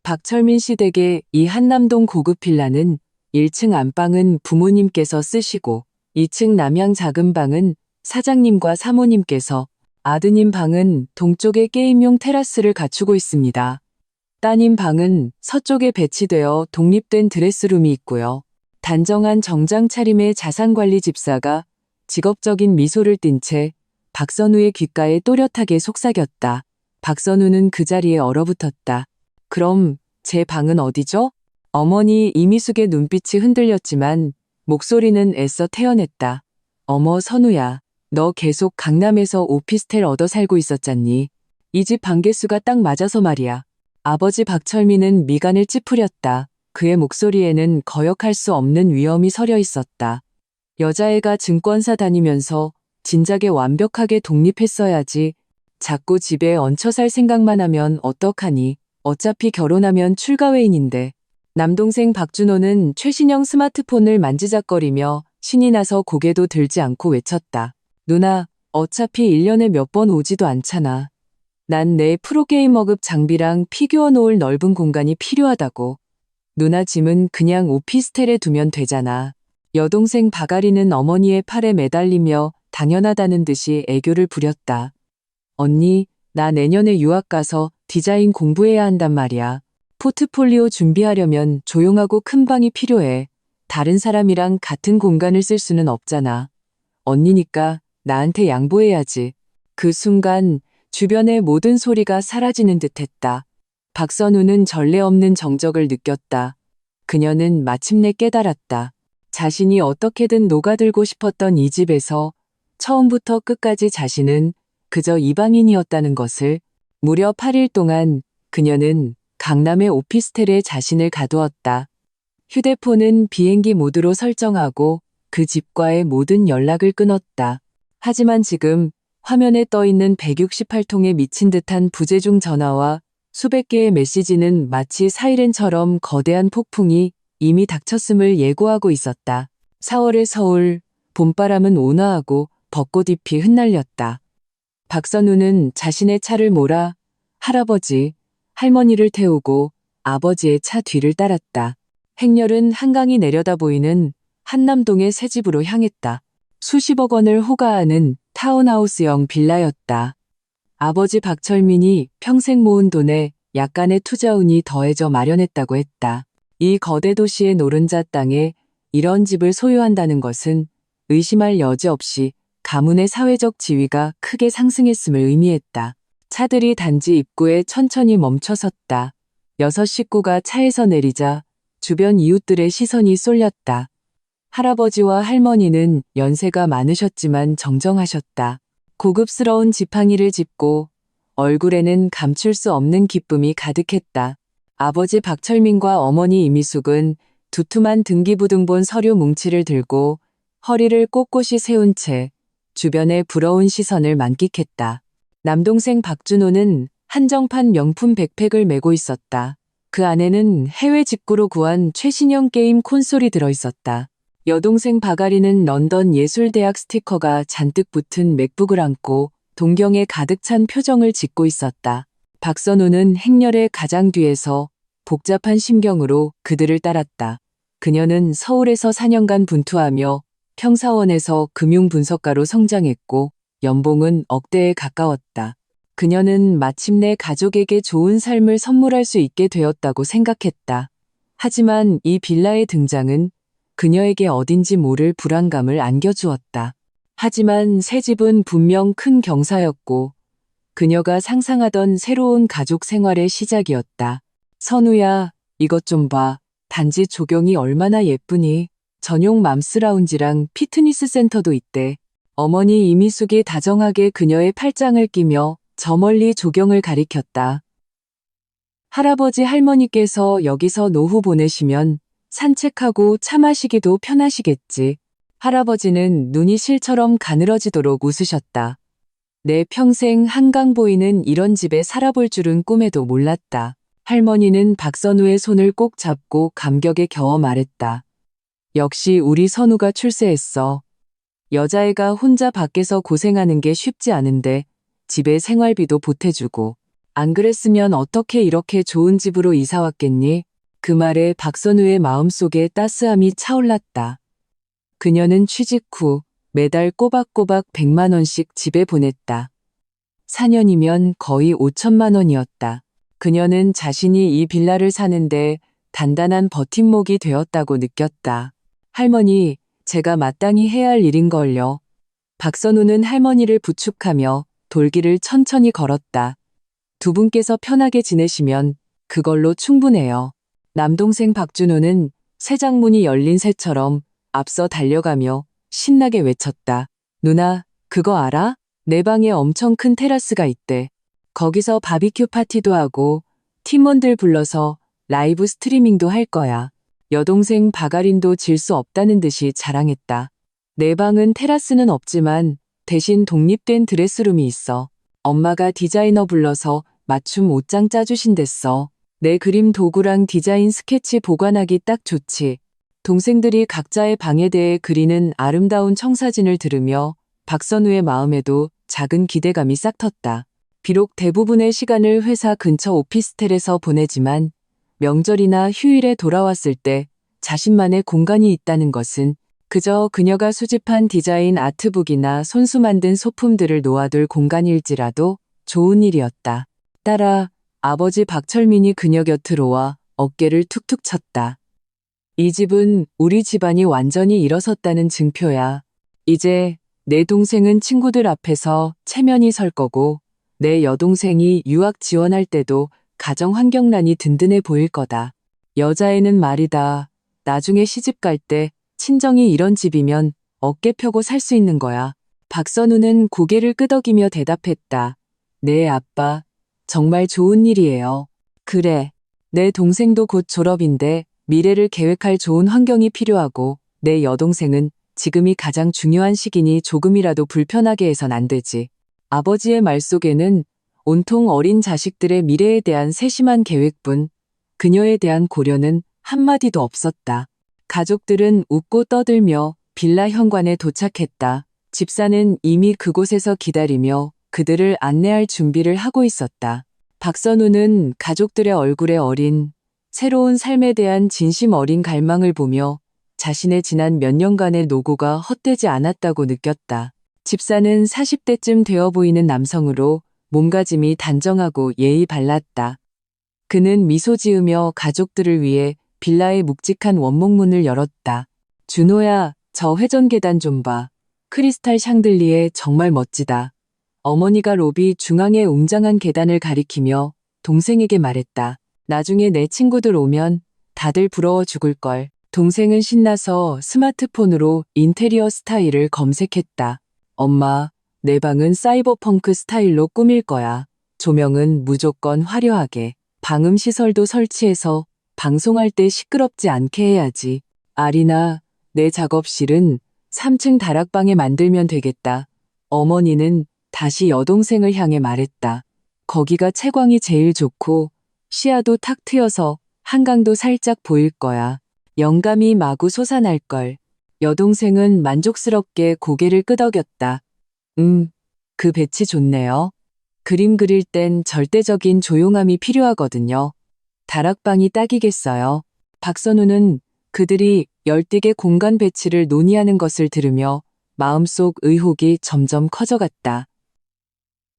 박철민 씨 댁의 이 한남동 고급 빌라는 1층 안방은 부모님께서 쓰시고 2층 남향 작은 방은 사장님과 사모님께서, 아드님 방은 동쪽에 게임용 테라스를 갖추고 있습니다. 따님 방은 서쪽에 배치되어 독립된 드레스룸이 있고요. 단정한 정장 차림의 자산관리 집사가 직업적인 미소를 띤 채 박선우의 귓가에 또렷하게 속삭였다. 박선우는 그 자리에 얼어붙었다. 그럼 제 방은 어디죠? 어머니 이미숙의 눈빛이 흔들렸지만 목소리는 애써 태어냈다. 어머 선우야, 너 계속 강남에서 오피스텔 얻어 살고 있었잖니. 이 집 방개수가 딱 맞아서 말이야. 아버지 박철민은 미간을 찌푸렸다. 그의 목소리에는 거역할 수 없는 위엄이 서려 있었다. 여자애가 증권사 다니면서 진작에 완벽하게 독립했어야지. 자꾸 집에 얹혀 살 생각만 하면 어떡하니. 어차피 결혼하면 출가회인인데. 남동생 박준호는 최신형 스마트폰을 만지작거리며 신이 나서 고개도 들지 않고 외쳤다. 누나, 어차피 1년에 몇 번 오지도 않잖아. 난 내 프로게이머급 장비랑 피규어 놓을 넓은 공간이 필요하다고. 누나 짐은 그냥 오피스텔에 두면 되잖아. 여동생 박아리는 어머니의 팔에 매달리며 당연하다는 듯이 애교를 부렸다. 언니, 나 내년에 유학 가서 디자인 공부해야 한단 말이야. 포트폴리오 준비하려면 조용하고 큰 방이 필요해. 다른 사람이랑 같은 공간을 쓸 수는 없잖아. 언니니까 나한테 양보해야지. 그 순간 주변의 모든 소리가 사라지는 듯했다. 박선우는 전례 없는 정적을 느꼈다. 그녀는 마침내 깨달았다. 자신이 어떻게든 녹아들고 싶었던 이 집에서 처음부터 끝까지 자신은 그저 이방인이었다는 것을. 무려 8일 동안 그녀는 강남의 오피스텔에 자신을 가두었다. 휴대폰은 비행기 모드로 설정하고 그 집과의 모든 연락을 끊었다. 하지만 지금 화면에 떠있는 168통의 미친 듯한 부재중 전화와 수백 개의 메시지는 마치 사이렌처럼 거대한 폭풍이 이미 닥쳤음을 예고하고 있었다. 4월의 서울, 봄바람은 온화하고 벚꽃잎이 흩날렸다. 박선우는 자신의 차를 몰아 할아버지, 할머니를 태우고 아버지의 차 뒤를 따랐다. 행렬은 한강이 내려다 보이는 한남동의 새 집으로 향했다. 수십억 원을 호가하는 타운하우스형 빌라였다. 아버지 박철민이 평생 모은 돈에 약간의 투자운이 더해져 마련했다고 했다. 이 거대 도시의 노른자 땅에 이런 집을 소유한다는 것은 의심할 여지 없이 가문의 사회적 지위가 크게 상승했음을 의미했다. 차들이 단지 입구에 천천히 멈춰섰다. 6 식구가 차에서 내리자 주변 이웃들의 시선이 쏠렸다. 할아버지와 할머니는 연세가 많으셨지만 정정하셨다. 고급스러운 지팡이를 짚고 얼굴에는 감출 수 없는 기쁨이 가득했다. 아버지 박철민과 어머니 이미숙은 두툼한 등기부등본 서류 뭉치를 들고 허리를 꼿꼿이 세운 채 주변의 부러운 시선을 만끽했다. 남동생 박준호는 한정판 명품 백팩을 메고 있었다. 그 안에는 해외 직구로 구한 최신형 게임 콘솔이 들어있었다. 여동생 박아리는 런던 예술대학 스티커가 잔뜩 붙은 맥북을 안고 동경에 가득 찬 표정을 짓고 있었다. 박선우는 행렬의 가장 뒤에서 복잡한 심경으로 그들을 따랐다. 그녀는 서울에서 4년간 분투하며 평사원에서 금융분석가로 성장했고 연봉은 억대에 가까웠다. 그녀는 마침내 가족에게 좋은 삶을 선물할 수 있게 되었다고 생각했다. 하지만 이 빌라의 등장은 그녀에게 어딘지 모를 불안감을 안겨주었다. 하지만 새 집은 분명 큰 경사였고 그녀가 상상하던 새로운 가족 생활의 시작이었다. 선우야, 이것 좀 봐. 단지 조경이 얼마나 예쁘니. 전용 맘스 라운지랑 피트니스 센터도 있대. 어머니 이미숙이 다정하게 그녀의 팔짱을 끼며 저 멀리 조경을 가리켰다. 할아버지 할머니께서 여기서 노후 보내시면 산책하고 차 마시기도 편하시겠지. 할아버지는 눈이 실처럼 가늘어지도록 웃으셨다. 내 평생 한강 보이는 이런 집에 살아볼 줄은 꿈에도 몰랐다. 할머니는 박선우의 손을 꼭 잡고 감격에 겨워 말했다. 역시 우리 선우가 출세했어. 여자애가 혼자 밖에서 고생하는 게 쉽지 않은데 집에 생활비도 보태주고 안 그랬으면 어떻게 이렇게 좋은 집으로 이사 왔겠니? 그 말에 박선우의 마음속에 따스함이 차올랐다. 그녀는 취직 후 매달 꼬박꼬박 100만 원씩 집에 보냈다. 4년이면 거의 5천만 원이었다. 그녀는 자신이 이 빌라를 사는데 단단한 버팀목이 되었다고 느꼈다. 할머니, 제가 마땅히 해야 할 일인걸요. 박선우는 할머니를 부축하며 돌길을 천천히 걸었다. 두 분께서 편하게 지내시면 그걸로 충분해요. 남동생 박준호는 새장문이 열린 새처럼 앞서 달려가며 신나게 외쳤다. 누나, 그거 알아? 내 방에 엄청 큰 테라스가 있대. 거기서 바비큐 파티도 하고 팀원들 불러서 라이브 스트리밍도 할 거야. 여동생 박아린도 질 수 없다는 듯이 자랑했다. 내 방은 테라스는 없지만 대신 독립된 드레스룸이 있어. 엄마가 디자이너 불러서 맞춤 옷장 짜주신댔어. 내 그림 도구랑 디자인 스케치 보관하기 딱 좋지. 동생들이 각자의 방에 대해 그리는 아름다운 청사진을 들으며 박선우의 마음에도 작은 기대감이 싹 텄다. 비록 대부분의 시간을 회사 근처 오피스텔에서 보내지만 명절이나 휴일에 돌아왔을 때 자신만의 공간이 있다는 것은 그저 그녀가 수집한 디자인 아트북이나 손수 만든 소품들을 놓아둘 공간일지라도 좋은 일이었다. 따라 아버지 박철민이 그녀 곁으로 와 어깨를 툭툭 쳤다. 이 집은 우리 집안이 완전히 일어섰다는 증표야. 이제 내 동생은 친구들 앞에서 체면이 설 거고 내 여동생이 유학 지원할 때도 가정 환경란이 든든해 보일 거다. 여자애는 말이다. 나중에 시집 갈 때 친정이 이런 집이면 어깨 펴고 살 수 있는 거야. 박선우는 고개를 끄덕이며 대답했다. 네, 아빠. 정말 좋은 일이에요. 그래. 내 동생도 곧 졸업인데 미래를 계획할 좋은 환경이 필요하고 내 여동생은 지금이 가장 중요한 시기니 조금이라도 불편하게 해선 안 되지. 아버지의 말 속에는 온통 어린 자식들의 미래에 대한 세심한 계획뿐 그녀에 대한 고려는 한마디도 없었다. 가족들은 웃고 떠들며 빌라 현관에 도착했다. 집사는 이미 그곳에서 기다리며 그들을 안내할 준비를 하고 있었다. 박선우는 가족들의 얼굴에 어린 새로운 삶에 대한 진심 어린 갈망을 보며 자신의 지난 몇 년간의 노고가 헛되지 않았다고 느꼈다. 집사는 40대쯤 되어 보이는 남성으로 몸가짐이 단정하고 예의 발랐다. 그는 미소 지으며 가족들을 위해 빌라의 묵직한 원목문을 열었다. 준호야, 저 회전 계단 좀 봐. 크리스탈 샹들리에 정말 멋지다. 어머니가 로비 중앙의 웅장한 계단을 가리키며 동생에게 말했다. 나중에 내 친구들 오면 다들 부러워 죽을걸. 동생은 신나서 스마트폰으로 인테리어 스타일을 검색했다. 엄마, 내 방은 사이버펑크 스타일로 꾸밀 거야. 조명은 무조건 화려하게. 방음 시설도 설치해서 방송할 때 시끄럽지 않게 해야지. 아리나, 내 작업실은 3층 다락방에 만들면 되겠다. 어머니는 다시 여동생을 향해 말했다. 거기가 채광이 제일 좋고 시야도 탁 트여서 한강도 살짝 보일 거야. 영감이 마구 솟아날걸. 여동생은 만족스럽게 고개를 끄덕였다. 그 배치 좋네요. 그림 그릴 땐 절대적인 조용함이 필요하거든요. 다락방이 딱이겠어요. 박선우는 그들이 열띠게 공간 배치를 논의하는 것을 들으며 마음속 의혹이 점점 커져갔다.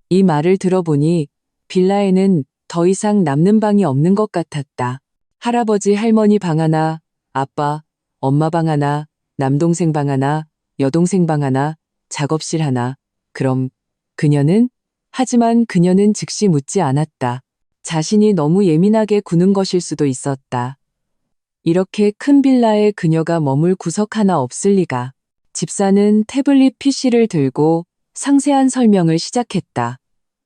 이 말을 들어보니 빌라에는 더 이상 남는 방이 없는 것 같았다. 할아버지 할머니 방 하나, 아빠, 엄마 방 하나, 남동생 방 하나, 여동생 방 하나, 작업실 하나. 그럼 그녀는? 하지만 그녀는 즉시 묻지 않았다. 자신이 너무 예민하게 구는 것일 수도 있었다. 이렇게 큰 빌라에 그녀가 머물 구석 하나 없을 리가. 집사는 태블릿 PC를 들고 상세한 설명을 시작했다.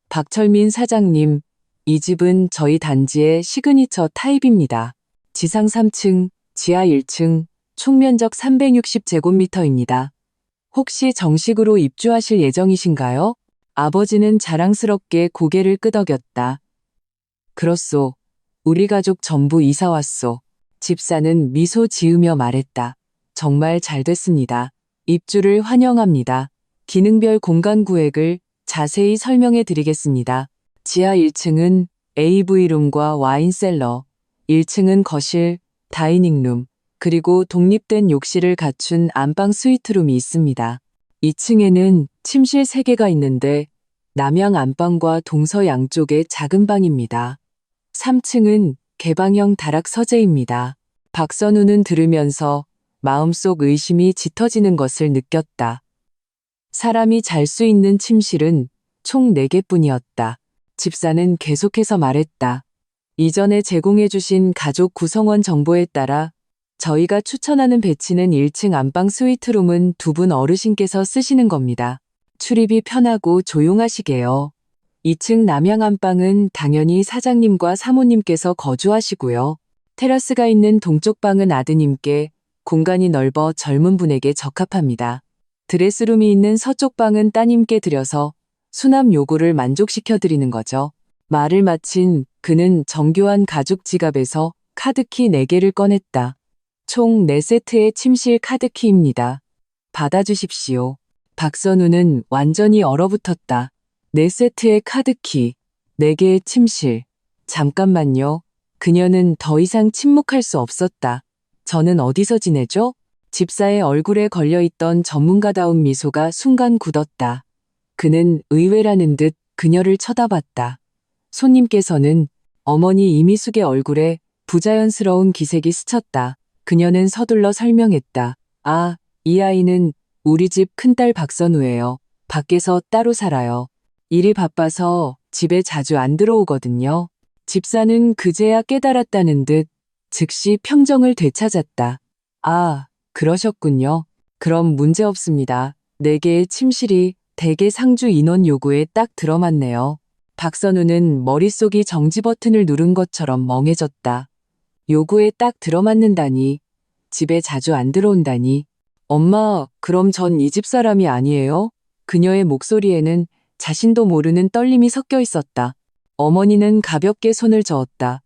박철민 사장님, 이 집은 저희 단지의 시그니처 타입입니다. 지상 3층, 지하 1층, 총 면적 360제곱미터입니다. 혹시 정식으로 입주하실 예정이신가요? 아버지는 자랑스럽게 고개를 끄덕였다. 그렇소. 우리 가족 전부 이사 왔소. 집사는 미소 지으며 말했다. 정말 잘 됐습니다. 입주를 환영합니다. 기능별 공간 구획을 자세히 설명해 드리겠습니다. 지하 1층은 AV룸과 와인셀러, 1층은 거실, 다이닝룸, 그리고 독립된 욕실을 갖춘 안방 스위트룸이 있습니다. 2층에는 침실 3개가 있는데 남양 안방과 동서 양쪽에 작은 방입니다. 3층은 개방형 다락 서재입니다. 박선우는 들으면서 마음속 의심이 짙어지는 것을 느꼈다. 사람이 잘 수 있는 침실은 총 4개뿐이었다. 집사는 계속해서 말했다. 이전에 제공해주신 가족 구성원 정보에 따라 저희가 추천하는 배치는 1층 안방 스위트룸은 2분 어르신께서 쓰시는 겁니다. 출입이 편하고 조용하시게요. 2층 남양 안방은 당연히 사장님과 사모님께서 거주하시고요. 테라스가 있는 동쪽 방은 아드님께, 공간이 넓어 젊은 분에게 적합합니다. 드레스룸이 있는 서쪽 방은 따님께 드려서 수납 요구를 만족시켜 드리는 거죠. 말을 마친 그는 정교한 가죽 지갑에서 카드키 4개를 꺼냈다. 총 4세트의 침실 카드키입니다. 받아주십시오. 박선우는 완전히 얼어붙었다. 4세트의 카드키, 4개의 침실. 잠깐만요. 그녀는 더 이상 침묵할 수 없었다. 저는 어디서 지내죠? 집사의 얼굴에 걸려있던 전문가다운 미소가 순간 굳었다. 그는 의외라는 듯 그녀를 쳐다봤다. 손님께서는 어머니 이미숙의 얼굴에 부자연스러운 기색이 스쳤다. 그녀는 서둘러 설명했다. 아, 이 아이는 우리 집 큰딸 박선우예요. 밖에서 따로 살아요. 일이 바빠서 집에 자주 안 들어오거든요. 집사는 그제야 깨달았다는 듯 즉시 평정을 되찾았다. 아, 그러셨군요. 그럼 문제 없습니다. 4개의 침실이 대개 상주 인원 요구에 딱 들어맞네요. 박선우는 머릿속이 정지 버튼을 누른 것처럼 멍해졌다. 요구에 딱 들어맞는다니. 집에 자주 안 들어온다니. 엄마, 그럼 전 이 집 사람이 아니에요? 그녀의 목소리에는 자신도 모르는 떨림이 섞여 있었다. 어머니는 가볍게 손을 저었다.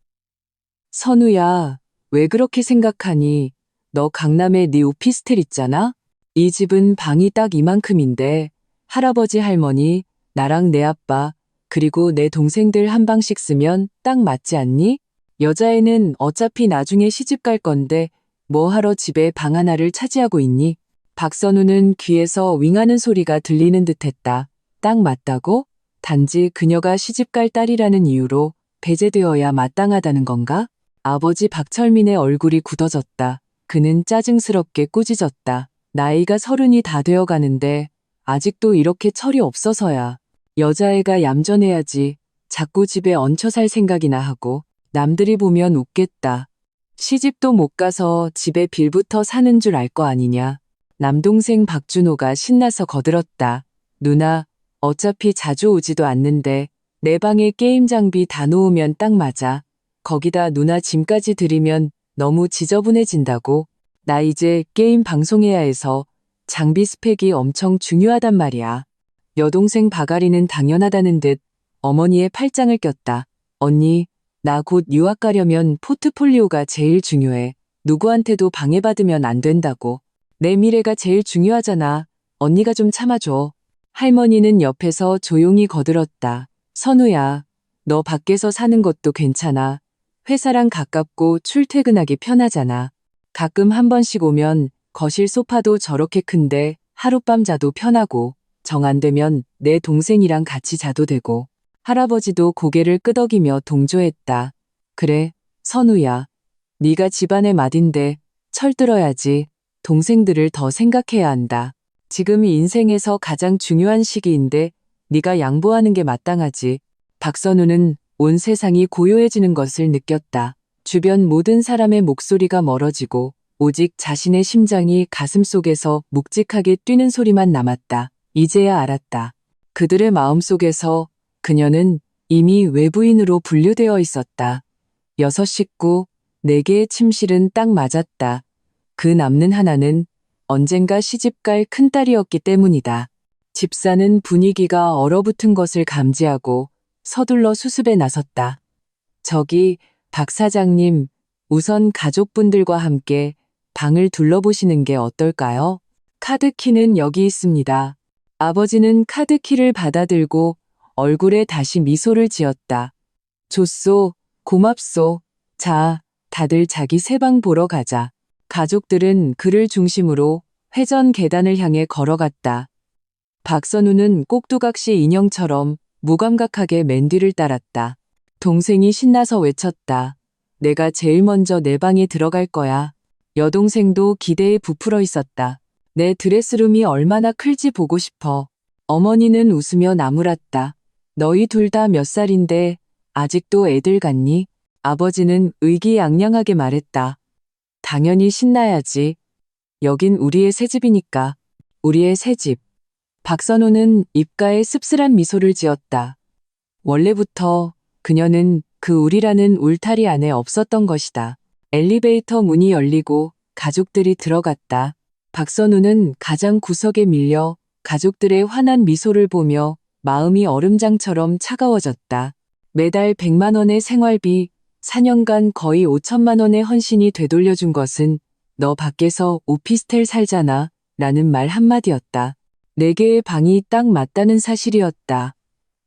선우야, 왜 그렇게 생각하니? 너 강남에 네 오피스텔 있잖아? 이 집은 방이 딱 이만큼인데 할아버지 할머니, 나랑 내 아빠, 그리고 내 동생들 한 방씩 쓰면 딱 맞지 않니? 여자애는 어차피 나중에 시집 갈 건데 뭐 하러 집에 방 하나를 차지하고 있니? 박선우는 귀에서 윙하는 소리가 들리는 듯했다. 딱 맞다고? 단지 그녀가 시집갈 딸이라는 이유로 배제되어야 마땅하다는 건가? 아버지 박철민의 얼굴이 굳어졌다. 그는 짜증스럽게 꾸짖었다. 나이가 30이 다 되어 가는데 아직도 이렇게 철이 없어서야. 여자애가 얌전해야지. 자꾸 집에 얹혀 살 생각이나 하고 남들이 보면 웃겠다. 시집도 못 가서 집에 빌부터 사는 줄 알 거 아니냐. 남동생 박준호가 신나서 거들었다. 누나, 어차피 자주 오지도 않는데 내 방에 게임 장비 다 놓으면 딱 맞아. 거기다 누나 짐까지 들이면 너무 지저분해진다고. 나 이제 게임 방송해야 해서 장비 스펙이 엄청 중요하단 말이야. 여동생 바가리는 당연하다는 듯 어머니의 팔짱을 꼈다. 언니, 나 곧 유학 가려면 포트폴리오가 제일 중요해. 누구한테도 방해받으면 안 된다고. 내 미래가 제일 중요하잖아. 언니가 좀 참아줘. 할머니는 옆에서 조용히 거들었다. 선우야, 너 밖에서 사는 것도 괜찮아. 회사랑 가깝고 출퇴근하기 편하잖아. 가끔 한 번씩 오면 거실 소파도 저렇게 큰데 하룻밤 자도 편하고 정 안 되면 내 동생이랑 같이 자도 되고. 할아버지도 고개를 끄덕이며 동조했다. 그래, 선우야. 네가 집안의 맏인데 철들어야지. 동생들을 더 생각해야 한다. 지금이 인생에서 가장 중요한 시기인데 네가 양보하는 게 마땅하지. 박선우는 온 세상이 고요해지는 것을 느꼈다. 주변 모든 사람의 목소리가 멀어지고 오직 자신의 심장이 가슴속에서 묵직하게 뛰는 소리만 남았다. 이제야 알았다. 그들의 마음속에서 그녀는 이미 외부인으로 분류되어 있었다. 6 식구, 4개의 침실은 딱 맞았다. 그 남는 하나는 언젠가 시집갈 큰딸이었기 때문이다. 집사는 분위기가 얼어붙은 것을 감지하고 서둘러 수습에 나섰다. 저기, 박 사장님, 우선 가족분들과 함께 방을 둘러보시는 게 어떨까요? 카드키는 여기 있습니다. 아버지는 카드키를 받아들고 얼굴에 다시 미소를 지었다. 좋소, 고맙소. 자, 다들 자기 새방 보러 가자. 가족들은 그를 중심으로 회전 계단을 향해 걸어갔다. 박선우는 꼭두각시 인형처럼 무감각하게 맨 뒤를 따랐다. 동생이 신나서 외쳤다. 내가 제일 먼저 내 방에 들어갈 거야. 여동생도 기대에 부풀어 있었다. 내 드레스룸이 얼마나 클지 보고 싶어. 어머니는 웃으며 나무랐다. 너희 둘 다 몇 살인데 아직도 애들 같니? 아버지는 의기양양하게 말했다. 당연히 신나야지. 여긴 우리의 새집이니까. 우리의 새집. 박선우는 입가에 씁쓸한 미소를 지었다. 원래부터 그녀는 그 우리라는 울타리 안에 없었던 것이다. 엘리베이터 문이 열리고 가족들이 들어갔다. 박선우는 가장 구석에 밀려 가족들의 환한 미소를 보며 마음이 얼음장처럼 차가워졌다. 매달 100만 원의 생활비, 4년간 거의 5천만 원의 헌신이 되돌려준 것은 너 밖에서 오피스텔 살잖아 라는 말 한마디였다. 4개의 방이 딱 맞다는 사실이었다.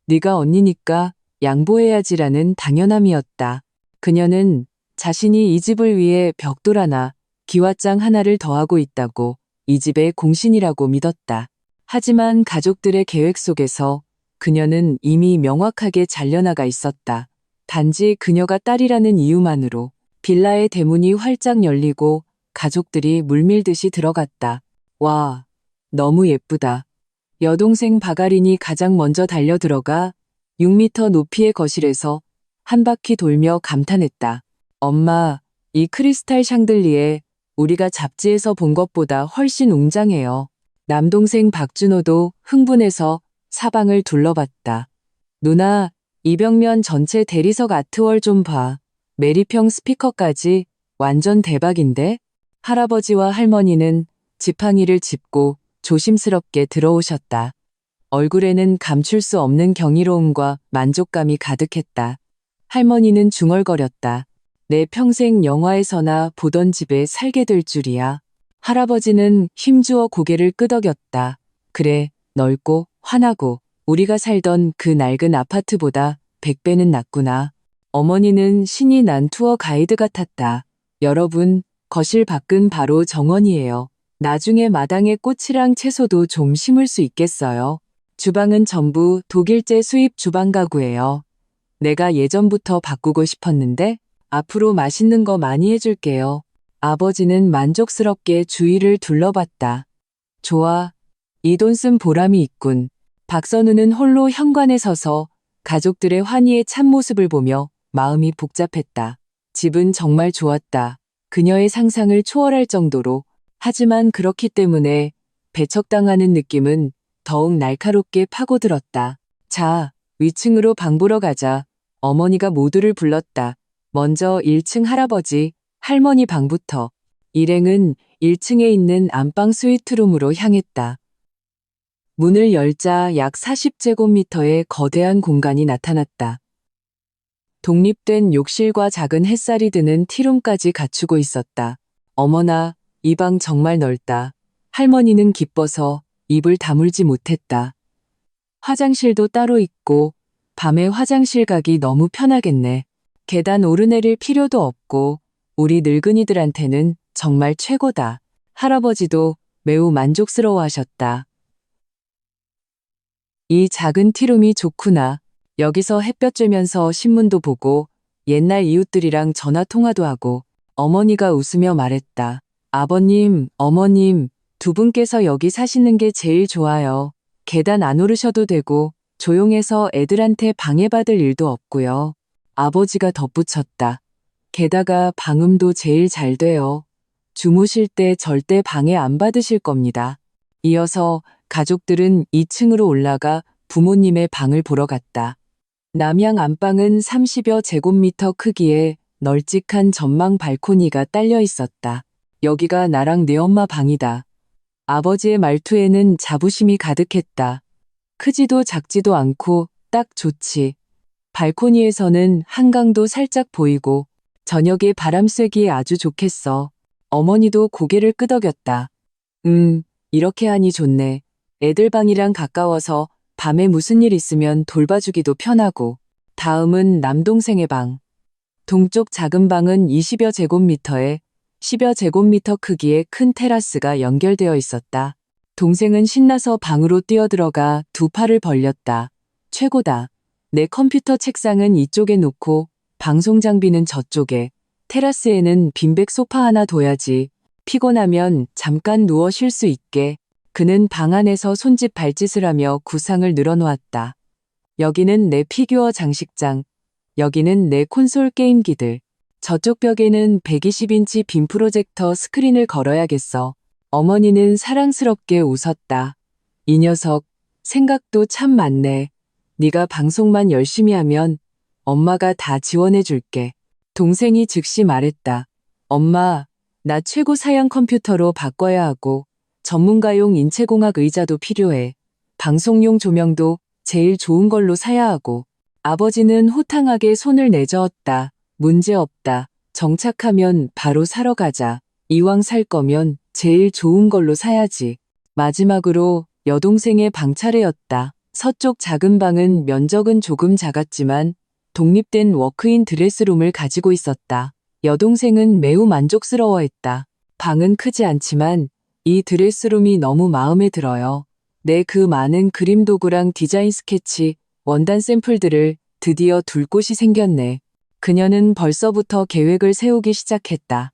네가 언니니까 양보해야지라는 당연함이었다. 그녀는 자신이 이 집을 위해 벽돌 하나, 기와장 하나를 더하고 있다고 이 집의 공신이라고 믿었다. 하지만 가족들의 계획 속에서 그녀는 이미 명확하게 잘려나가 있었다. 단지 그녀가 딸이라는 이유만으로 빌라의 대문이 활짝 열리고 가족들이 물밀듯이 들어갔다. 와, 너무 예쁘다. 여동생 바가린이 가장 먼저 달려 들어가 6m 높이의 거실에서 한 바퀴 돌며 감탄했다. 엄마, 이 크리스탈 샹들리에 우리가 잡지에서 본 것보다 훨씬 웅장해요. 남동생 박준호도 흥분해서 사방을 둘러봤다. 누나, 이 벽면 전체 대리석 아트월 좀 봐. 메리평 스피커까지 완전 대박인데? 할아버지와 할머니는 지팡이를 짚고 조심스럽게 들어오셨다. 얼굴에는 감출 수 없는 경이로움과 만족감이 가득했다. 할머니는 중얼거렸다. 내 평생 영화에서나 보던 집에 살게 될 줄이야. 할아버지는 힘주어 고개를 끄덕였다. 그래, 넓고 환하고 우리가 살던 그 낡은 아파트보다 100배는 낫구나. 어머니는 신이 난 투어 가이드 같았다. 여러분, 거실 밖은 바로 정원이에요. 나중에 마당에 꽃이랑 채소도 좀 심을 수 있겠어요. 주방은 전부 독일제 수입 주방 가구예요. 내가 예전부터 바꾸고 싶었는데 앞으로 맛있는 거 많이 해줄게요. 아버지는 만족스럽게 주위를 둘러봤다. 좋아. 이 돈 쓴 보람이 있군. 박선우는 홀로 현관에 서서 가족들의 환희의 참모습을 보며 마음이 복잡했다. 집은 정말 좋았다. 그녀의 상상을 초월할 정도로. 하지만 그렇기 때문에 배척당하는 느낌은 더욱 날카롭게 파고들었다. 자, 위층으로 방 보러 가자. 어머니가 모두를 불렀다. 먼저 1층 할아버지, 할머니 방부터. 일행은 1층에 있는 안방 스위트룸으로 향했다. 문을 열자 약 40제곱미터의 거대한 공간이 나타났다. 독립된 욕실과 작은 햇살이 드는 티룸까지 갖추고 있었다. 어머나, 이 방 정말 넓다. 할머니는 기뻐서 입을 다물지 못했다. 화장실도 따로 있고 밤에 화장실 가기 너무 편하겠네. 계단 오르내릴 필요도 없고 우리 늙은이들한테는 정말 최고다. 할아버지도 매우 만족스러워하셨다. 이 작은 티룸이 좋구나. 여기서 햇볕 쬐면서 신문도 보고 옛날 이웃들이랑 전화 통화도 하고. 어머니가 웃으며 말했다. 아버님, 어머님, 두 분께서 여기 사시는 게 제일 좋아요. 계단 안 오르셔도 되고 조용해서 애들한테 방해받을 일도 없고요. 아버지가 덧붙였다. 게다가 방음도 제일 잘 돼요. 주무실 때 절대 방해 안 받으실 겁니다. 이어서 가족들은 2층으로 올라가 부모님의 방을 보러 갔다. 남양 안방은 30여 제곱미터 크기의 널찍한 전망 발코니가 딸려 있었다. 여기가 나랑 내 엄마 방이다. 아버지의 말투에는 자부심이 가득했다. 크지도 작지도 않고 딱 좋지. 발코니에서는 한강도 살짝 보이고 저녁에 바람 쐬기에 아주 좋겠어. 어머니도 고개를 끄덕였다. 이렇게 하니 좋네. 애들 방이랑 가까워서 밤에 무슨 일 있으면 돌봐주기도 편하고. 다음은 남동생의 방. 동쪽 작은 방은 20여 제곱미터에 10여 제곱미터 크기의 큰 테라스가 연결되어 있었다. 동생은 신나서 방으로 뛰어들어가 두 팔을 벌렸다. 최고다. 내 컴퓨터 책상은 이쪽에 놓고 방송 장비는 저쪽에. 테라스에는 빈백 소파 하나 둬야지. 피곤하면 잠깐 누워 쉴 수 있게. 그는 방 안에서 손짓 발짓을 하며 구상을 늘어놓았다. 여기는 내 피규어 장식장. 여기는 내 콘솔 게임기들. 저쪽 벽에는 120인치 빔 프로젝터 스크린을 걸어야겠어. 어머니는 사랑스럽게 웃었다. 이 녀석, 생각도 참 많네. 네가 방송만 열심히 하면 엄마가 다 지원해 줄게. 동생이 즉시 말했다. 엄마, 나 최고 사양 컴퓨터로 바꿔야 하고 전문가용 인체공학 의자도 필요해. 방송용 조명도 제일 좋은 걸로 사야 하고. 아버지는 호탕하게 손을 내저었다. 문제없다. 정착하면 바로 사러 가자. 이왕 살 거면 제일 좋은 걸로 사야지. 마지막으로 여동생의 방 차례였다. 서쪽 작은 방은 면적은 조금 작았지만 독립된 워크인 드레스룸을 가지고 있었다. 여동생은 매우 만족스러워했다. 방은 크지 않지만 이 드레스룸이 너무 마음에 들어요. 내 그 많은 그림 도구랑 디자인 스케치, 원단 샘플들을 드디어 둘 곳이 생겼네. 그녀는 벌써부터 계획을 세우기 시작했다.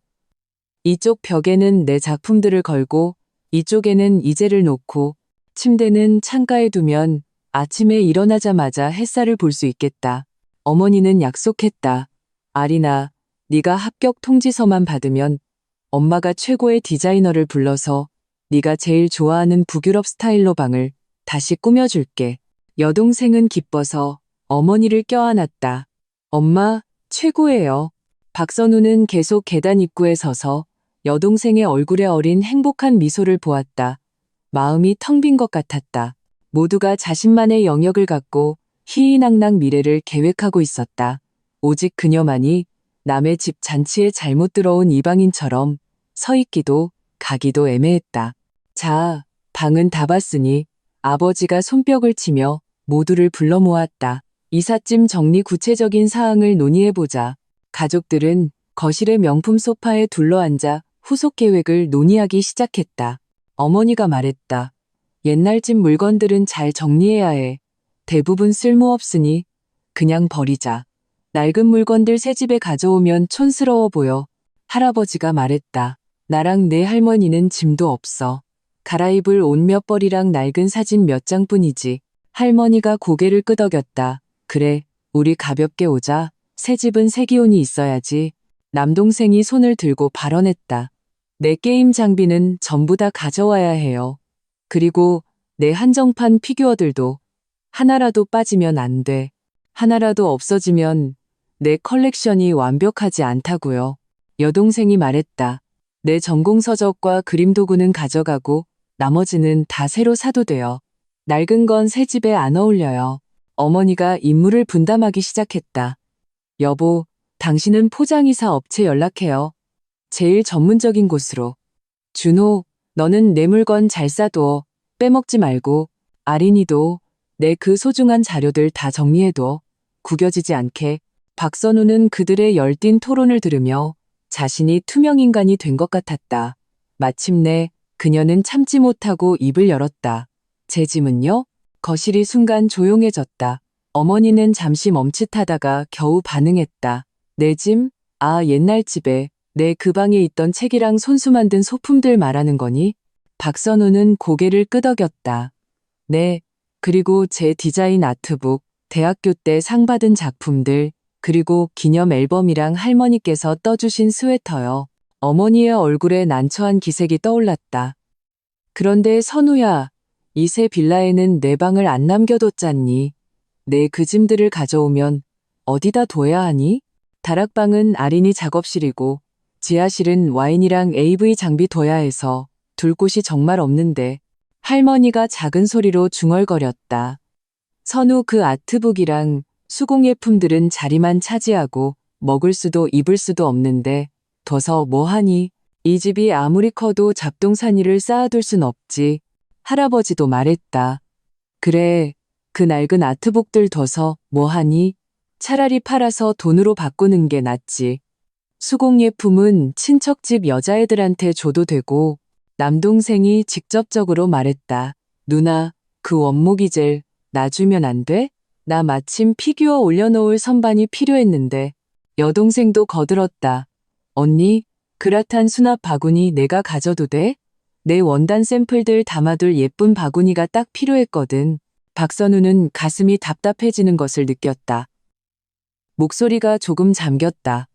이쪽 벽에는 내 작품들을 걸고 이쪽에는 이젤을 놓고 침대는 창가에 두면 아침에 일어나자마자 햇살을 볼 수 있겠다. 어머니는 약속했다. 아리나, 네가 합격 통지서만 받으면 엄마가 최고의 디자이너를 불러서 네가 제일 좋아하는 북유럽 스타일로 방을 다시 꾸며줄게. 여동생은 기뻐서 어머니를 껴안았다. 엄마, 최고예요. 박선우는 계속 계단 입구에 서서 여동생의 얼굴에 어린 행복한 미소를 보았다. 마음이 텅 빈 것 같았다. 모두가 자신만의 영역을 갖고 희희낙낙 미래를 계획하고 있었다. 오직 그녀만이 남의 집 잔치에 잘못 들어온 이방인처럼 서 있기도 가기도 애매했다. 자, 방은 다 봤으니 아버지가 손뼉을 치며 모두를 불러 모았다. 이삿짐 정리 구체적인 사항을 논의해보자. 가족들은 거실의 명품 소파에 둘러앉아 후속 계획을 논의하기 시작했다. 어머니가 말했다. 옛날 집 물건들은 잘 정리해야 해. 대부분 쓸모없으니 그냥 버리자. 낡은 물건들 새 집에 가져오면 촌스러워 보여. 할아버지가 말했다. 나랑 내 할머니는 짐도 없어. 갈아입을 옷 몇 벌이랑 낡은 사진 몇 장뿐이지. 할머니가 고개를 끄덕였다. 그래, 우리 가볍게 오자. 새 집은 새 기운이 있어야지. 남동생이 손을 들고 발언했다. 내 게임 장비는 전부 다 가져와야 해요. 그리고 내 한정판 피규어들도 하나라도 빠지면 안 돼. 하나라도 없어지면 내 컬렉션이 완벽하지 않다고요. 여동생이 말했다. 내 전공 서적과 그림 도구는 가져가고 나머지는 다 새로 사도 돼요. 낡은 건 새 집에 안 어울려요. 어머니가 임무를 분담하기 시작했다. 여보, 당신은 포장이사 업체 연락해요. 제일 전문적인 곳으로. 준호, 너는 내 물건 잘 싸둬. 빼먹지 말고. 아린이도 내 그 소중한 자료들 다 정리해둬. 구겨지지 않게. 박선우는 그들의 열띤 토론을 들으며 자신이 투명인간이 된 것 같았다. 마침내 그녀는 참지 못하고 입을 열었다. 제 짐은요? 거실이 순간 조용해졌다. 어머니는 잠시 멈칫하다가 겨우 반응했다. 내 짐? 아, 옛날 집에 내 그 방에 있던 책이랑 손수 만든 소품들 말하는 거니? 박선우는 고개를 끄덕였다. 네, 그리고 제 디자인 아트북, 대학교 때 상 받은 작품들, 그리고 기념 앨범이랑 할머니께서 떠주신 스웨터요. 어머니의 얼굴에 난처한 기색이 떠올랐다. 그런데 선우야, 이 새 빌라에는 내 방을 안 남겨뒀잖니. 내 그 짐들을 가져오면 어디다 둬야 하니? 다락방은 아린이 작업실이고 지하실은 와인이랑 AV 장비 둬야 해서 둘 곳이 정말 없는데. 할머니가 작은 소리로 중얼거렸다. 선우, 그 아트북이랑 수공예품들은 자리만 차지하고 먹을 수도 입을 수도 없는데 둬서 뭐하니? 이 집이 아무리 커도 잡동사니를 쌓아둘 순 없지. 할아버지도 말했다. 그래, 그 낡은 아트북들 둬서 뭐하니? 차라리 팔아서 돈으로 바꾸는 게 낫지. 수공예품은 친척집 여자애들한테 줘도 되고 남동생이 직접적으로 말했다. 누나, 그 원목이 젤 놔주면 안 돼? 나 마침 피규어 올려놓을 선반이 필요했는데 여동생도 거들었다. 언니, 그라탄 수납 바구니 내가 가져도 돼? 내 원단 샘플들 담아둘 예쁜 바구니가 딱 필요했거든. 박선우는 가슴이 답답해지는 것을 느꼈다. 목소리가 조금 잠겼다.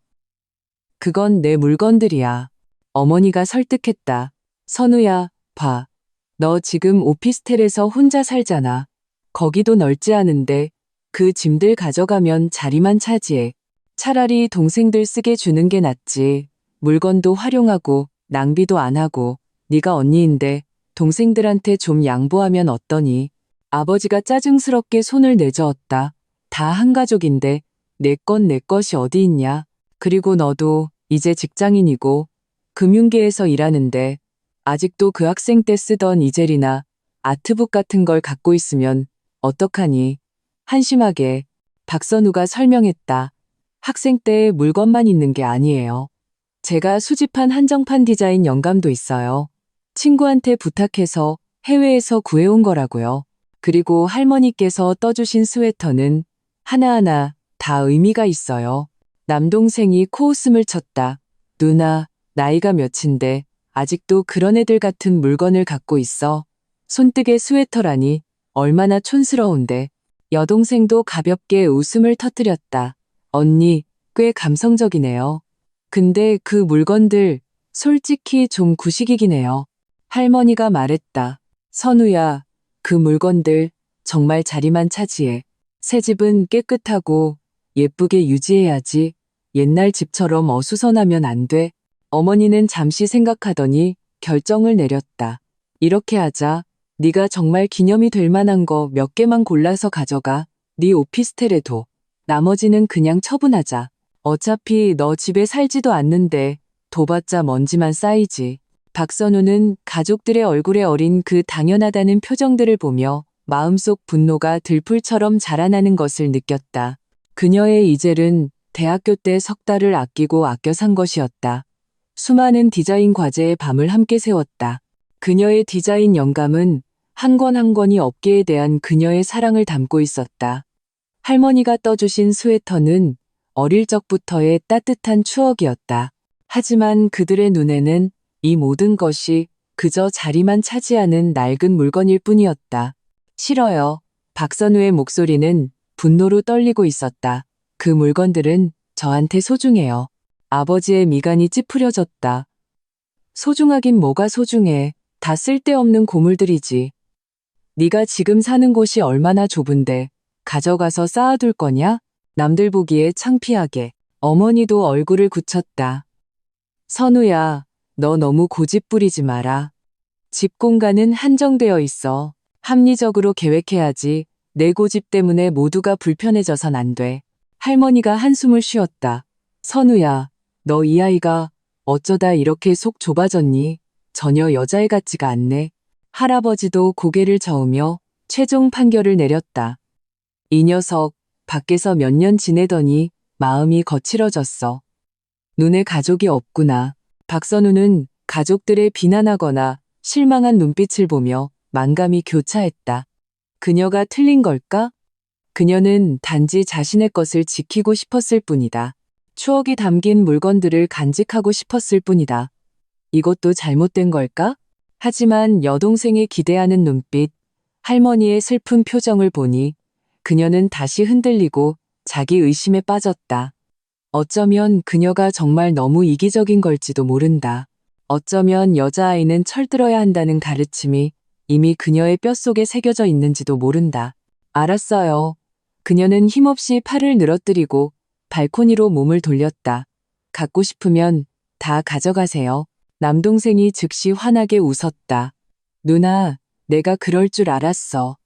그건 내 물건들이야. 어머니가 설득했다. 선우야, 봐. 너 지금 오피스텔에서 혼자 살잖아. 거기도 넓지 않은데 그 짐들 가져가면 자리만 차지해. 차라리 동생들 쓰게 주는 게 낫지. 물건도 활용하고 낭비도 안 하고 네가 언니인데 동생들한테 좀 양보하면 어떠니? 아버지가 짜증스럽게 손을 내저었다. 다 한 가족인데 내 건 내 것이 어디 있냐? 그리고 너도 이제 직장인이고 금융계에서 일하는데 아직도 그 학생 때 쓰던 이젤이나 아트북 같은 걸 갖고 있으면 어떡하니? 한심하게 박선우가 설명했다. 학생 때 물건만 있는 게 아니에요. 제가 수집한 한정판 디자인 영감도 있어요. 친구한테 부탁해서 해외에서 구해온 거라고요. 그리고 할머니께서 떠주신 스웨터는 하나하나 다 의미가 있어요. 남동생이 코웃음을 쳤다. 누나, 나이가 몇인데 아직도 그런 애들 같은 물건을 갖고 있어. 손뜨개 스웨터라니 얼마나 촌스러운데. 여동생도 가볍게 웃음을 터뜨렸다. 언니, 꽤 감성적이네요. 근데 그 물건들 솔직히 좀 구식이긴 해요. 할머니가 말했다. 선우야, 그 물건들 정말 자리만 차지해. 새 집은 깨끗하고 예쁘게 유지해야지. 옛날 집처럼 어수선하면 안 돼. 어머니는 잠시 생각하더니 결정을 내렸다. 이렇게 하자. 네가 정말 기념이 될 만한 거 몇 개만 골라서 가져가. 네 오피스텔에 둬. 나머지는 그냥 처분하자. 어차피 너 집에 살지도 않는데 둬봤자 먼지만 쌓이지. 박선우는 가족들의 얼굴에 어린 그 당연하다는 표정들을 보며 마음속 분노가 들풀처럼 자라나는 것을 느꼈다. 그녀의 이젤은 대학교 때 석 달을 아끼고 아껴 산 것이었다. 수많은 디자인 과제의 밤을 함께 세웠다. 그녀의 디자인 영감은 한 권 한 권이 업계에 대한 그녀의 사랑을 담고 있었다. 할머니가 떠주신 스웨터는 어릴 적부터의 따뜻한 추억이었다. 하지만 그들의 눈에는 이 모든 것이 그저 자리만 차지하는 낡은 물건일 뿐이었다. 싫어요. 박선우의 목소리는 분노로 떨리고 있었다. 그 물건들은 저한테 소중해요. 아버지의 미간이 찌푸려졌다. 소중하긴 뭐가 소중해. 다 쓸데없는 고물들이지. 네가 지금 사는 곳이 얼마나 좁은데 가져가서 쌓아둘 거냐? 남들 보기에 창피하게. 어머니도 얼굴을 굳혔다. 선우야, 너 너무 고집 부리지 마라. 집 공간은 한정되어 있어. 합리적으로 계획해야지. 내 고집 때문에 모두가 불편해져선 안 돼. 할머니가 한숨을 쉬었다. 선우야, 너 이 아이가 어쩌다 이렇게 속 좁아졌니? 전혀 여자애 같지가 않네. 할아버지도 고개를 저으며 최종 판결을 내렸다. 이 녀석 밖에서 몇 년 지내더니 마음이 거칠어졌어. 눈에 가족이 없구나. 박선우는 가족들의 비난하거나 실망한 눈빛을 보며 만감이 교차했다. 그녀가 틀린 걸까? 그녀는 단지 자신의 것을 지키고 싶었을 뿐이다. 추억이 담긴 물건들을 간직하고 싶었을 뿐이다. 이것도 잘못된 걸까? 하지만 여동생이 기대하는 눈빛, 할머니의 슬픈 표정을 보니 그녀는 다시 흔들리고 자기 의심에 빠졌다. 어쩌면 그녀가 정말 너무 이기적인 걸지도 모른다. 어쩌면 여자아이는 철들어야 한다는 가르침이 이미 그녀의 뼛속에 새겨져 있는지도 모른다. 알았어요. 그녀는 힘없이 팔을 늘어뜨리고 발코니로 몸을 돌렸다. 갖고 싶으면 다 가져가세요. 남동생이 즉시 환하게 웃었다. 누나, 내가 그럴 줄 알았어.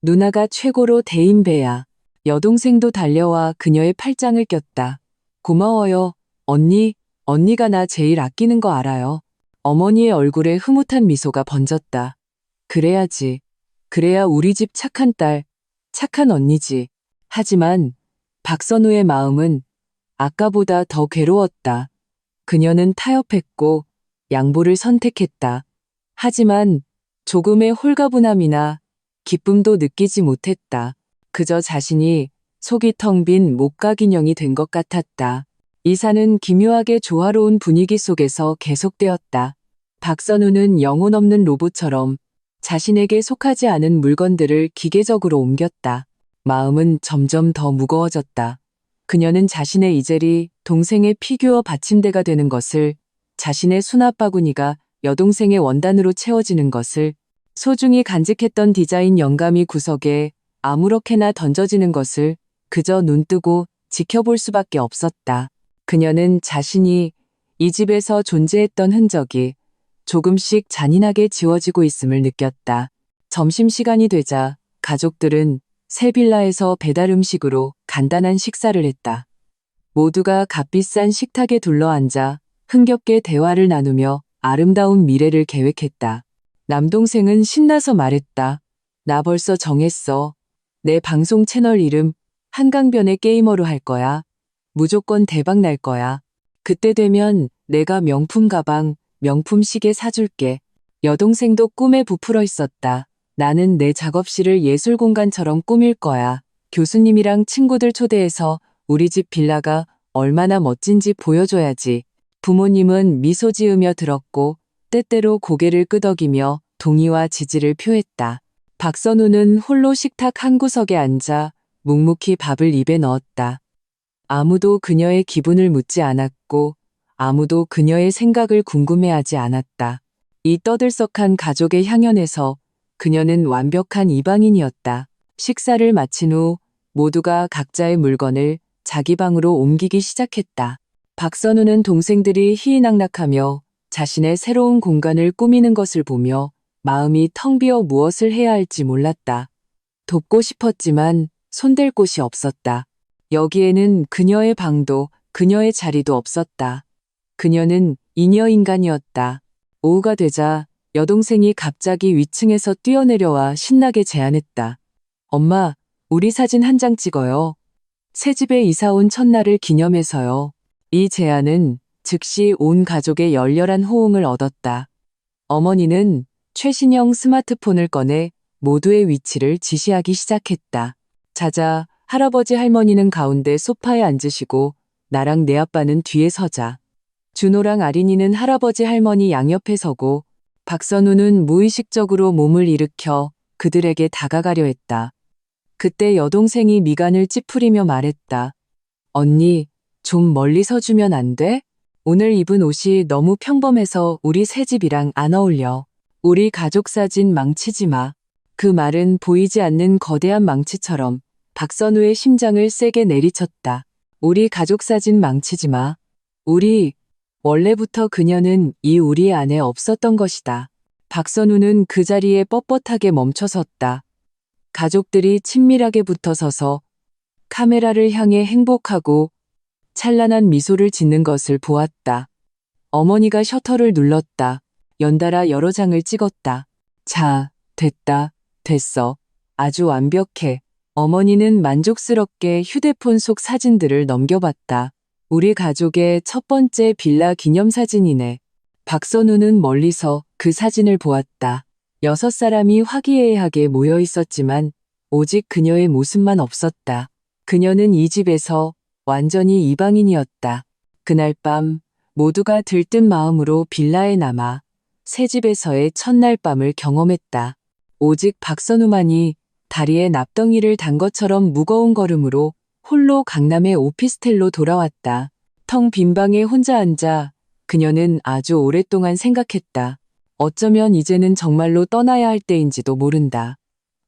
누나가 최고로 대인배야. 여동생도 달려와 그녀의 팔짱을 꼈다. 고마워요. 언니, 언니가 나 제일 아끼는 거 알아요. 어머니의 얼굴에 흐뭇한 미소가 번졌다. 그래야지. 그래야 우리 집 착한 딸, 착한 언니지. 하지만 박선우의 마음은 아까보다 더 괴로웠다. 그녀는 타협했고 양보를 선택했다. 하지만 조금의 홀가분함이나 기쁨도 느끼지 못했다. 그저 자신이 속이 텅 빈 목각 인형이 된 것 같았다. 이사는 기묘하게 조화로운 분위기 속에서 계속되었다. 박선우는 영혼 없는 로봇처럼 자신에게 속하지 않은 물건들을 기계적으로 옮겼다. 마음은 점점 더 무거워졌다. 그녀는 자신의 이젤이 동생의 피규어 받침대가 되는 것을, 자신의 수납바구니가 여동생의 원단으로 채워지는 것을, 소중히 간직했던 디자인 영감이 구석에 아무렇게나 던져지는 것을 그저 눈뜨고 지켜볼 수밖에 없었다. 그녀는 자신이 이 집에서 존재했던 흔적이 조금씩 잔인하게 지워지고 있음을 느꼈다. 점심시간이 되자 가족들은 새 빌라에서 배달 음식으로 간단한 식사를 했다. 모두가 값비싼 식탁에 둘러앉아 흥겹게 대화를 나누며 아름다운 미래를 계획했다. 남동생은 신나서 말했다. 나 벌써 정했어. 내 방송 채널 이름 한강변의 게이머로 할 거야. 무조건 대박 날 거야. 그때 되면 내가 명품 가방, 명품 시계 사줄게. 여동생도 꿈에 부풀어 있었다. 나는 내 작업실을 예술 공간처럼 꾸밀 거야. 교수님이랑 친구들 초대해서 우리 집 빌라가 얼마나 멋진지 보여줘야지. 부모님은 미소 지으며 들었고 때때로 고개를 끄덕이며 동의와 지지를 표했다. 박선우는 홀로 식탁 한 구석에 앉아 묵묵히 밥을 입에 넣었다. 아무도 그녀의 기분을 묻지 않았고 아무도 그녀의 생각을 궁금해하지 않았다. 이 떠들썩한 가족의 향연에서 그녀는 완벽한 이방인이었다. 식사를 마친 후 모두가 각자의 물건을 자기 방으로 옮기기 시작했다. 박선우는 동생들이 희희낙낙하며 자신의 새로운 공간을 꾸미는 것을 보며 마음이 텅 비어 무엇을 해야 할지 몰랐다. 돕고 싶었지만 손댈 곳이 없었다. 여기에는 그녀의 방도 그녀의 자리도 없었다. 그녀는 잉여 인간이었다. 오후가 되자 여동생이 갑자기 위층에서 뛰어내려와 신나게 제안했다. 엄마, 우리 사진 한 장 찍어요. 새 집에 이사 온 첫날을 기념해서요. 이 제안은 즉시 온 가족의 열렬한 호응을 얻었다. 어머니는 최신형 스마트폰을 꺼내 모두의 위치를 지시하기 시작했다. 자자, 할아버지 할머니는 가운데 소파에 앉으시고 나랑 내 아빠는 뒤에 서자. 준호랑 아린이는 할아버지 할머니 양옆에 서고 박선우는 무의식적으로 몸을 일으켜 그들에게 다가가려 했다. 그때 여동생이 미간을 찌푸리며 말했다. 언니, 좀 멀리 서주면 안 돼? 오늘 입은 옷이 너무 평범해서 우리 새집이랑 안 어울려. 우리 가족 사진 망치지 마. 그 말은 보이지 않는 거대한 망치처럼 박선우의 심장을 세게 내리쳤다. 우리 가족 사진 망치지 마. 원래부터 그녀는 이 우리 안에 없었던 것이다. 박선우는 그 자리에 뻣뻣하게 멈춰섰다. 가족들이 친밀하게 붙어서서 카메라를 향해 행복하고 찬란한 미소를 짓는 것을 보았다. 어머니가 셔터를 눌렀다. 연달아 여러 장을 찍었다. 자, 됐다. 됐어. 아주 완벽해. 어머니는 만족스럽게 휴대폰 속 사진들을 넘겨봤다. 우리 가족의 첫 번째 빌라 기념사진이네. 박선우는 멀리서 그 사진을 보았다. 6사람이 화기애애하게 모여 있었지만 오직 그녀의 모습만 없었다. 그녀는 이 집에서 완전히 이방인이었다. 그날 밤 모두가 들뜬 마음으로 빌라에 남아 새 집에서의 첫날 밤을 경험했다. 오직 박선우만이 다리에 납덩이를 단 것처럼 무거운 걸음으로 홀로 강남의 오피스텔로 돌아왔다. 텅 빈 방에 혼자 앉아 그녀는 아주 오랫동안 생각했다. 어쩌면 이제는 정말로 떠나야 할 때인지도 모른다.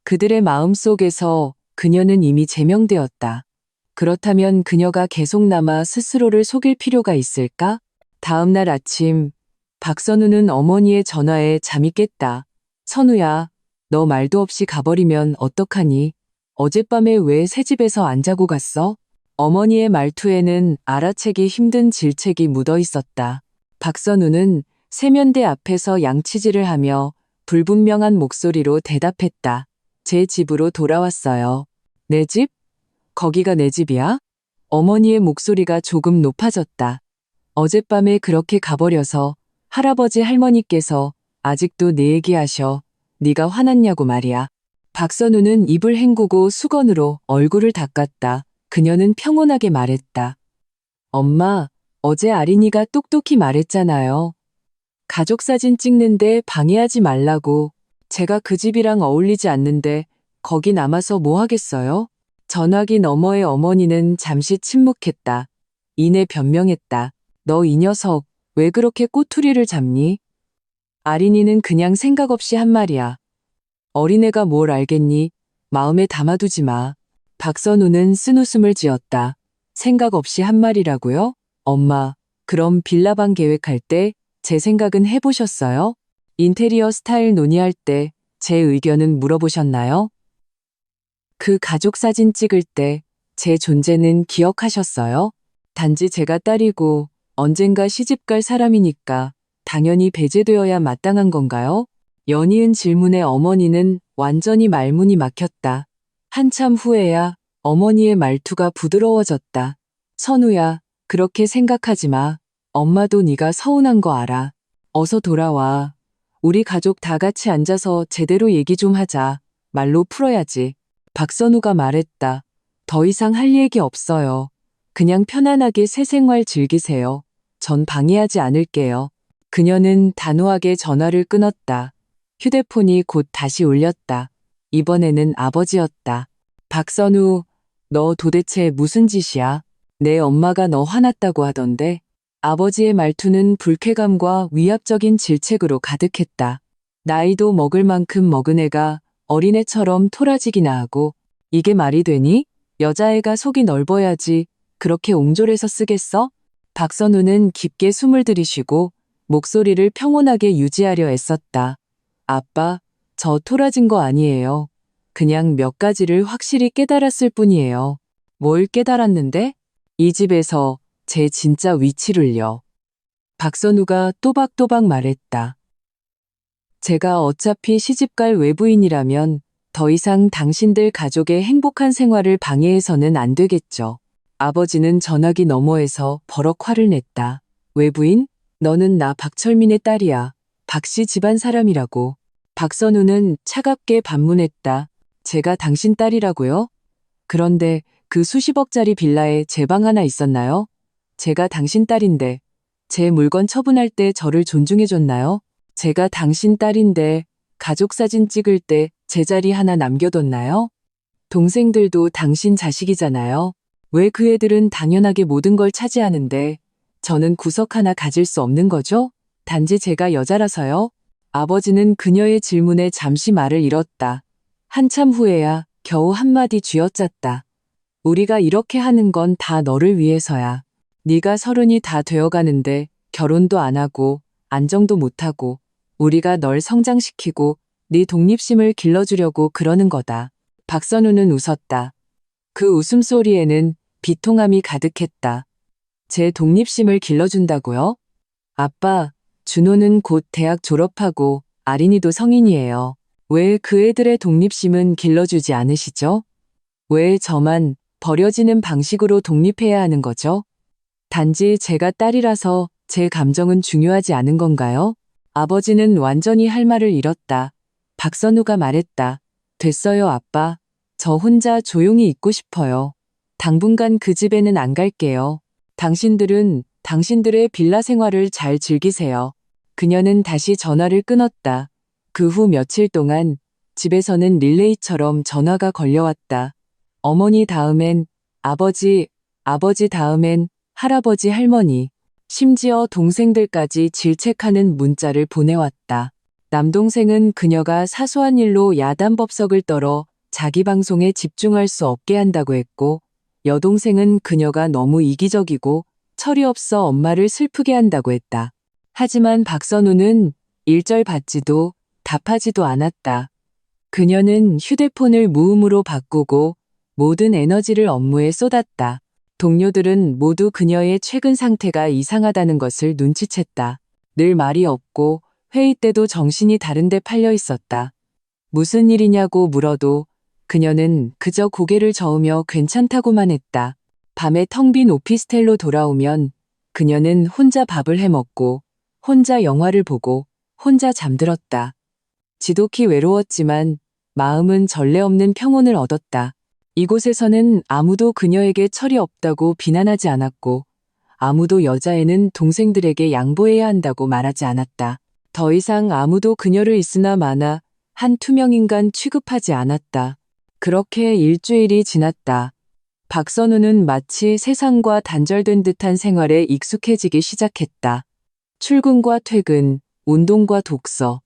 그들의 마음속에서 그녀는 이미 제명되었다. 그렇다면 그녀가 계속 남아 스스로를 속일 필요가 있을까? 다음 날 아침, 박선우는 어머니의 전화에 잠이 깼다. 선우야, 너 말도 없이 가버리면 어떡하니? 어젯밤에 왜 새 집에서 안 자고 갔어? 어머니의 말투에는 알아채기 힘든 질책이 묻어 있었다. 박선우는 세면대 앞에서 양치질을 하며 불분명한 목소리로 대답했다. 제 집으로 돌아왔어요. 내 집? 거기가 내 집이야? 어머니의 목소리가 조금 높아졌다. 어젯밤에 그렇게 가버려서 할아버지 할머니께서 아직도 내 얘기하셔. 네가 화났냐고 말이야. 박선우는 입을 헹구고 수건으로 얼굴을 닦았다. 그녀는 평온하게 말했다. 엄마, 어제 아린이가 똑똑히 말했잖아요. 가족 사진 찍는데 방해하지 말라고. 제가 그 집이랑 어울리지 않는데 거기 남아서 뭐 하겠어요? 전화기 너머의 어머니는 잠시 침묵했다. 이내 변명했다. 너 이 녀석, 왜 그렇게 꼬투리를 잡니? 아린이는 그냥 생각 없이 한 말이야. 어린애가 뭘 알겠니? 마음에 담아두지 마. 박선우는 쓴웃음을 지었다. 생각 없이 한 말이라고요? 엄마, 그럼 빌라방 계획할 때 제 생각은 해보셨어요? 인테리어 스타일 논의할 때 제 의견은 물어보셨나요? 그 가족 사진 찍을 때 제 존재는 기억하셨어요? 단지 제가 딸이고 언젠가 시집갈 사람이니까 당연히 배제되어야 마땅한 건가요? 연이은 질문에 어머니는 완전히 말문이 막혔다. 한참 후에야 어머니의 말투가 부드러워졌다. 선우야, 그렇게 생각하지 마. 엄마도 네가 서운한 거 알아. 어서 돌아와. 우리 가족 다 같이 앉아서 제대로 얘기 좀 하자. 말로 풀어야지. 박선우가 말했다. 더 이상 할 얘기 없어요. 그냥 편안하게 새 생활 즐기세요. 전 방해하지 않을게요. 그녀는 단호하게 전화를 끊었다. 휴대폰이 곧 다시 울렸다. 이번에는 아버지였다. 박선우, 너 도대체 무슨 짓이야? 내 엄마가 너 화났다고 하던데. 아버지의 말투는 불쾌감과 위압적인 질책으로 가득했다. 나이도 먹을 만큼 먹은 애가 어린애처럼 토라지기나 하고, 이게 말이 되니? 여자애가 속이 넓어야지 그렇게 옹졸해서 쓰겠어? 박선우는 깊게 숨을 들이쉬고 목소리를 평온하게 유지하려 애썼다. 아빠, 저 토라진 거 아니에요. 그냥 몇 가지를 확실히 깨달았을 뿐이에요. 뭘 깨달았는데? 이 집에서 제 진짜 위치를요. 박선우가 또박또박 말했다. 제가 어차피 시집갈 외부인이라면 더 이상 당신들 가족의 행복한 생활을 방해해서는 안 되겠죠. 아버지는 전화기 너머에서 버럭 화를 냈다. 외부인? 너는 나 박철민의 딸이야. 박씨 집안 사람이라고. 박선우는 차갑게 반문했다. 제가 당신 딸이라고요? 그런데 그 수십억짜리 빌라에 제 방 하나 있었나요? 제가 당신 딸인데 제 물건 처분할 때 저를 존중해줬나요? 제가 당신 딸인데 가족 사진 찍을 때 제 자리 하나 남겨뒀나요? 동생들도 당신 자식이잖아요. 왜 그 애들은 당연하게 모든 걸 차지하는데 저는 구석 하나 가질 수 없는 거죠? 단지 제가 여자라서요? 아버지는 그녀의 질문에 잠시 말을 잃었다. 한참 후에야 겨우 한마디 쥐어짰다. 우리가 이렇게 하는 건 다 너를 위해서야. 네가 30이 다 되어가는데 결혼도 안 하고 안정도 못 하고 우리가 널 성장시키고 네 독립심을 길러주려고 그러는 거다. 박선우는 웃었다. 그 웃음소리에는 비통함이 가득했다. 제 독립심을 길러준다고요? 아빠, 준호는 곧 대학 졸업하고 아린이도 성인이에요. 왜 그 애들의 독립심은 길러주지 않으시죠? 왜 저만 버려지는 방식으로 독립해야 하는 거죠? 단지 제가 딸이라서 제 감정은 중요하지 않은 건가요? 아버지는 완전히 할 말을 잃었다. 박선우가 말했다. 됐어요, 아빠. 저 혼자 조용히 있고 싶어요. 당분간 그 집에는 안 갈게요. 당신들은 당신들의 빌라 생활을 잘 즐기세요. 그녀는 다시 전화를 끊었다. 그 후 며칠 동안 집에서는 릴레이처럼 전화가 걸려왔다. 어머니 다음엔 아버지, 아버지 다음엔 할아버지 할머니, 심지어 동생들까지 질책하는 문자를 보내왔다. 남동생은 그녀가 사소한 일로 야단법석을 떨어 자기 방송에 집중할 수 없게 한다고 했고, 여동생은 그녀가 너무 이기적이고 철이 없어 엄마를 슬프게 한다고 했다. 하지만 박선우는 일절 받지도 답하지도 않았다. 그녀는 휴대폰을 무음으로 바꾸고 모든 에너지를 업무에 쏟았다. 동료들은 모두 그녀의 최근 상태가 이상하다는 것을 눈치챘다. 늘 말이 없고 회의 때도 정신이 다른 데 팔려 있었다. 무슨 일이냐고 물어도 그녀는 그저 고개를 저으며 괜찮다고만 했다. 밤에 텅 빈 오피스텔로 돌아오면 그녀는 혼자 밥을 해먹고 혼자 영화를 보고 혼자 잠들었다. 지독히 외로웠지만 마음은 전례 없는 평온을 얻었다. 이곳에서는 아무도 그녀에게 철이 없다고 비난하지 않았고 아무도 여자애는 동생들에게 양보해야 한다고 말하지 않았다. 더 이상 아무도 그녀를 있으나 마나 한 투명인간 취급하지 않았다. 그렇게 일주일이 지났다. 박선우는 마치 세상과 단절된 듯한 생활에 익숙해지기 시작했다. 출근과 퇴근, 운동과 독서.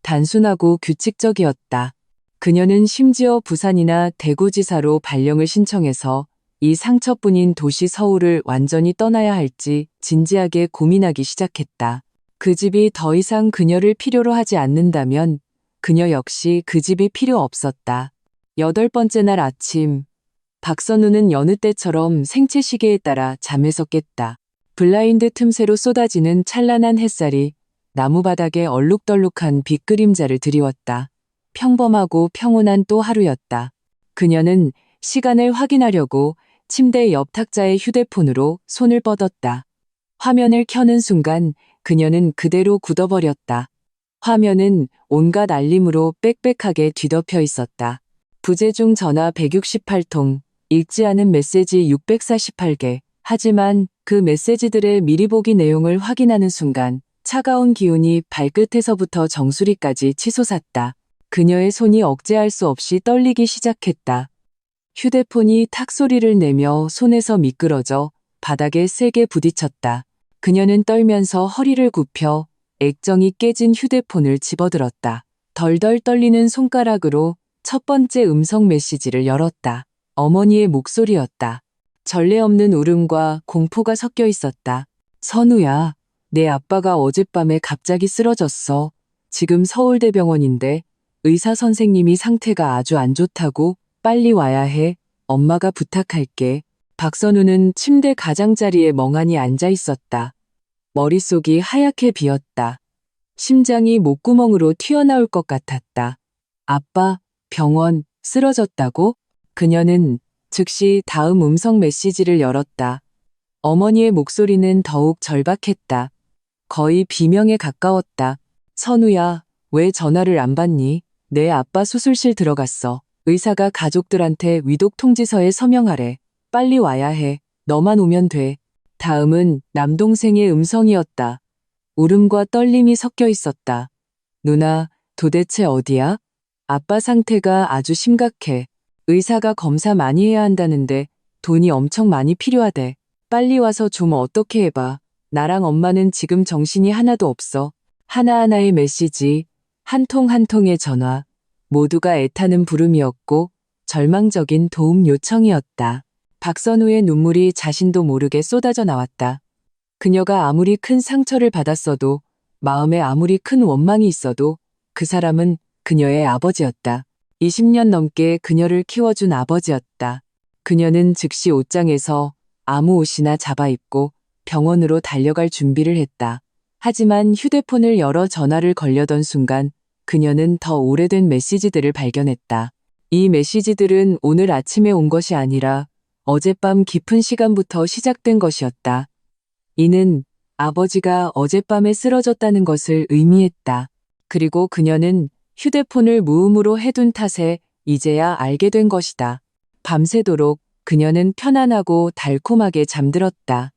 단순하고 규칙적이었다. 그녀는 심지어 부산이나 대구지사로 발령을 신청해서 이 상처뿐인 도시 서울을 완전히 떠나야 할지 진지하게 고민하기 시작했다. 그 집이 더 이상 그녀를 필요로 하지 않는다면 그녀 역시 그 집이 필요 없었다. 8번째 날 아침, 박선우는 여느 때처럼 생체시계에 따라 잠에서 깼다. 블라인드 틈새로 쏟아지는 찬란한 햇살이 나무바닥에 얼룩덜룩한 빛그림자를 드리웠다. 평범하고 평온한 또 하루였다. 그녀는 시간을 확인하려고 침대 옆 탁자의 휴대폰으로 손을 뻗었다. 화면을 켜는 순간 그녀는 그대로 굳어버렸다. 화면은 온갖 알림으로 빽빽하게 뒤덮여 있었다. 부재중 전화 168통, 읽지 않은 메시지 648개. 하지만 그 메시지들의 미리 보기 내용을 확인하는 순간 차가운 기운이 발끝에서부터 정수리까지 치솟았다. 그녀의 손이 억제할 수 없이 떨리기 시작했다. 휴대폰이 탁 소리를 내며 손에서 미끄러져 바닥에 세게 부딪혔다. 그녀는 떨면서 허리를 굽혀 액정이 깨진 휴대폰을 집어들었다. 덜덜 떨리는 손가락으로 첫 번째 음성 메시지를 열었다. 어머니의 목소리였다. 전례 없는 울음과 공포가 섞여 있었다. 선우야, 내 아빠가 어젯밤에 갑자기 쓰러졌어. 지금 서울대병원인데 의사 선생님이 상태가 아주 안 좋다고 빨리 와야 해. 엄마가 부탁할게. 박선우는 침대 가장자리에 멍하니 앉아 있었다. 머릿속이 하얗게 비었다. 심장이 목구멍으로 튀어나올 것 같았다. 아빠, 병원, 쓰러졌다고? 그녀는 즉시 다음 음성 메시지를 열었다. 어머니의 목소리는 더욱 절박했다. 거의 비명에 가까웠다. 선우야, 왜 전화를 안 받니? 내 아빠 수술실 들어갔어. 의사가 가족들한테 위독 통지서에 서명하래. 빨리 와야 해. 너만 오면 돼. 다음은 남동생의 음성이었다. 울음과 떨림이 섞여 있었다. 누나, 도대체 어디야? 아빠 상태가 아주 심각해. 의사가 검사 많이 해야 한다는데 돈이 엄청 많이 필요하대. 빨리 와서 좀 어떻게 해봐. 나랑 엄마는 지금 정신이 하나도 없어. 하나하나의 메시지, 한 통 한 통의 전화, 모두가 애타는 부름이었고 절망적인 도움 요청이었다. 박선우의 눈물이 자신도 모르게 쏟아져 나왔다. 그녀가 아무리 큰 상처를 받았어도, 마음에 아무리 큰 원망이 있어도 그 사람은 그녀의 아버지였다. 20년 넘게 그녀를 키워준 아버지였다. 그녀는 즉시 옷장에서 아무 옷이나 잡아입고 병원으로 달려갈 준비를 했다. 하지만 휴대폰을 열어 전화를 걸려던 순간 그녀는 더 오래된 메시지들을 발견했다. 이 메시지들은 오늘 아침에 온 것이 아니라 어젯밤 깊은 시간부터 시작된 것이었다. 이는 아버지가 어젯밤에 쓰러졌다는 것을 의미했다. 그리고 그녀는 휴대폰을 무음으로 해둔 탓에 이제야 알게 된 것이다. 밤새도록 그녀는 편안하고 달콤하게 잠들었다.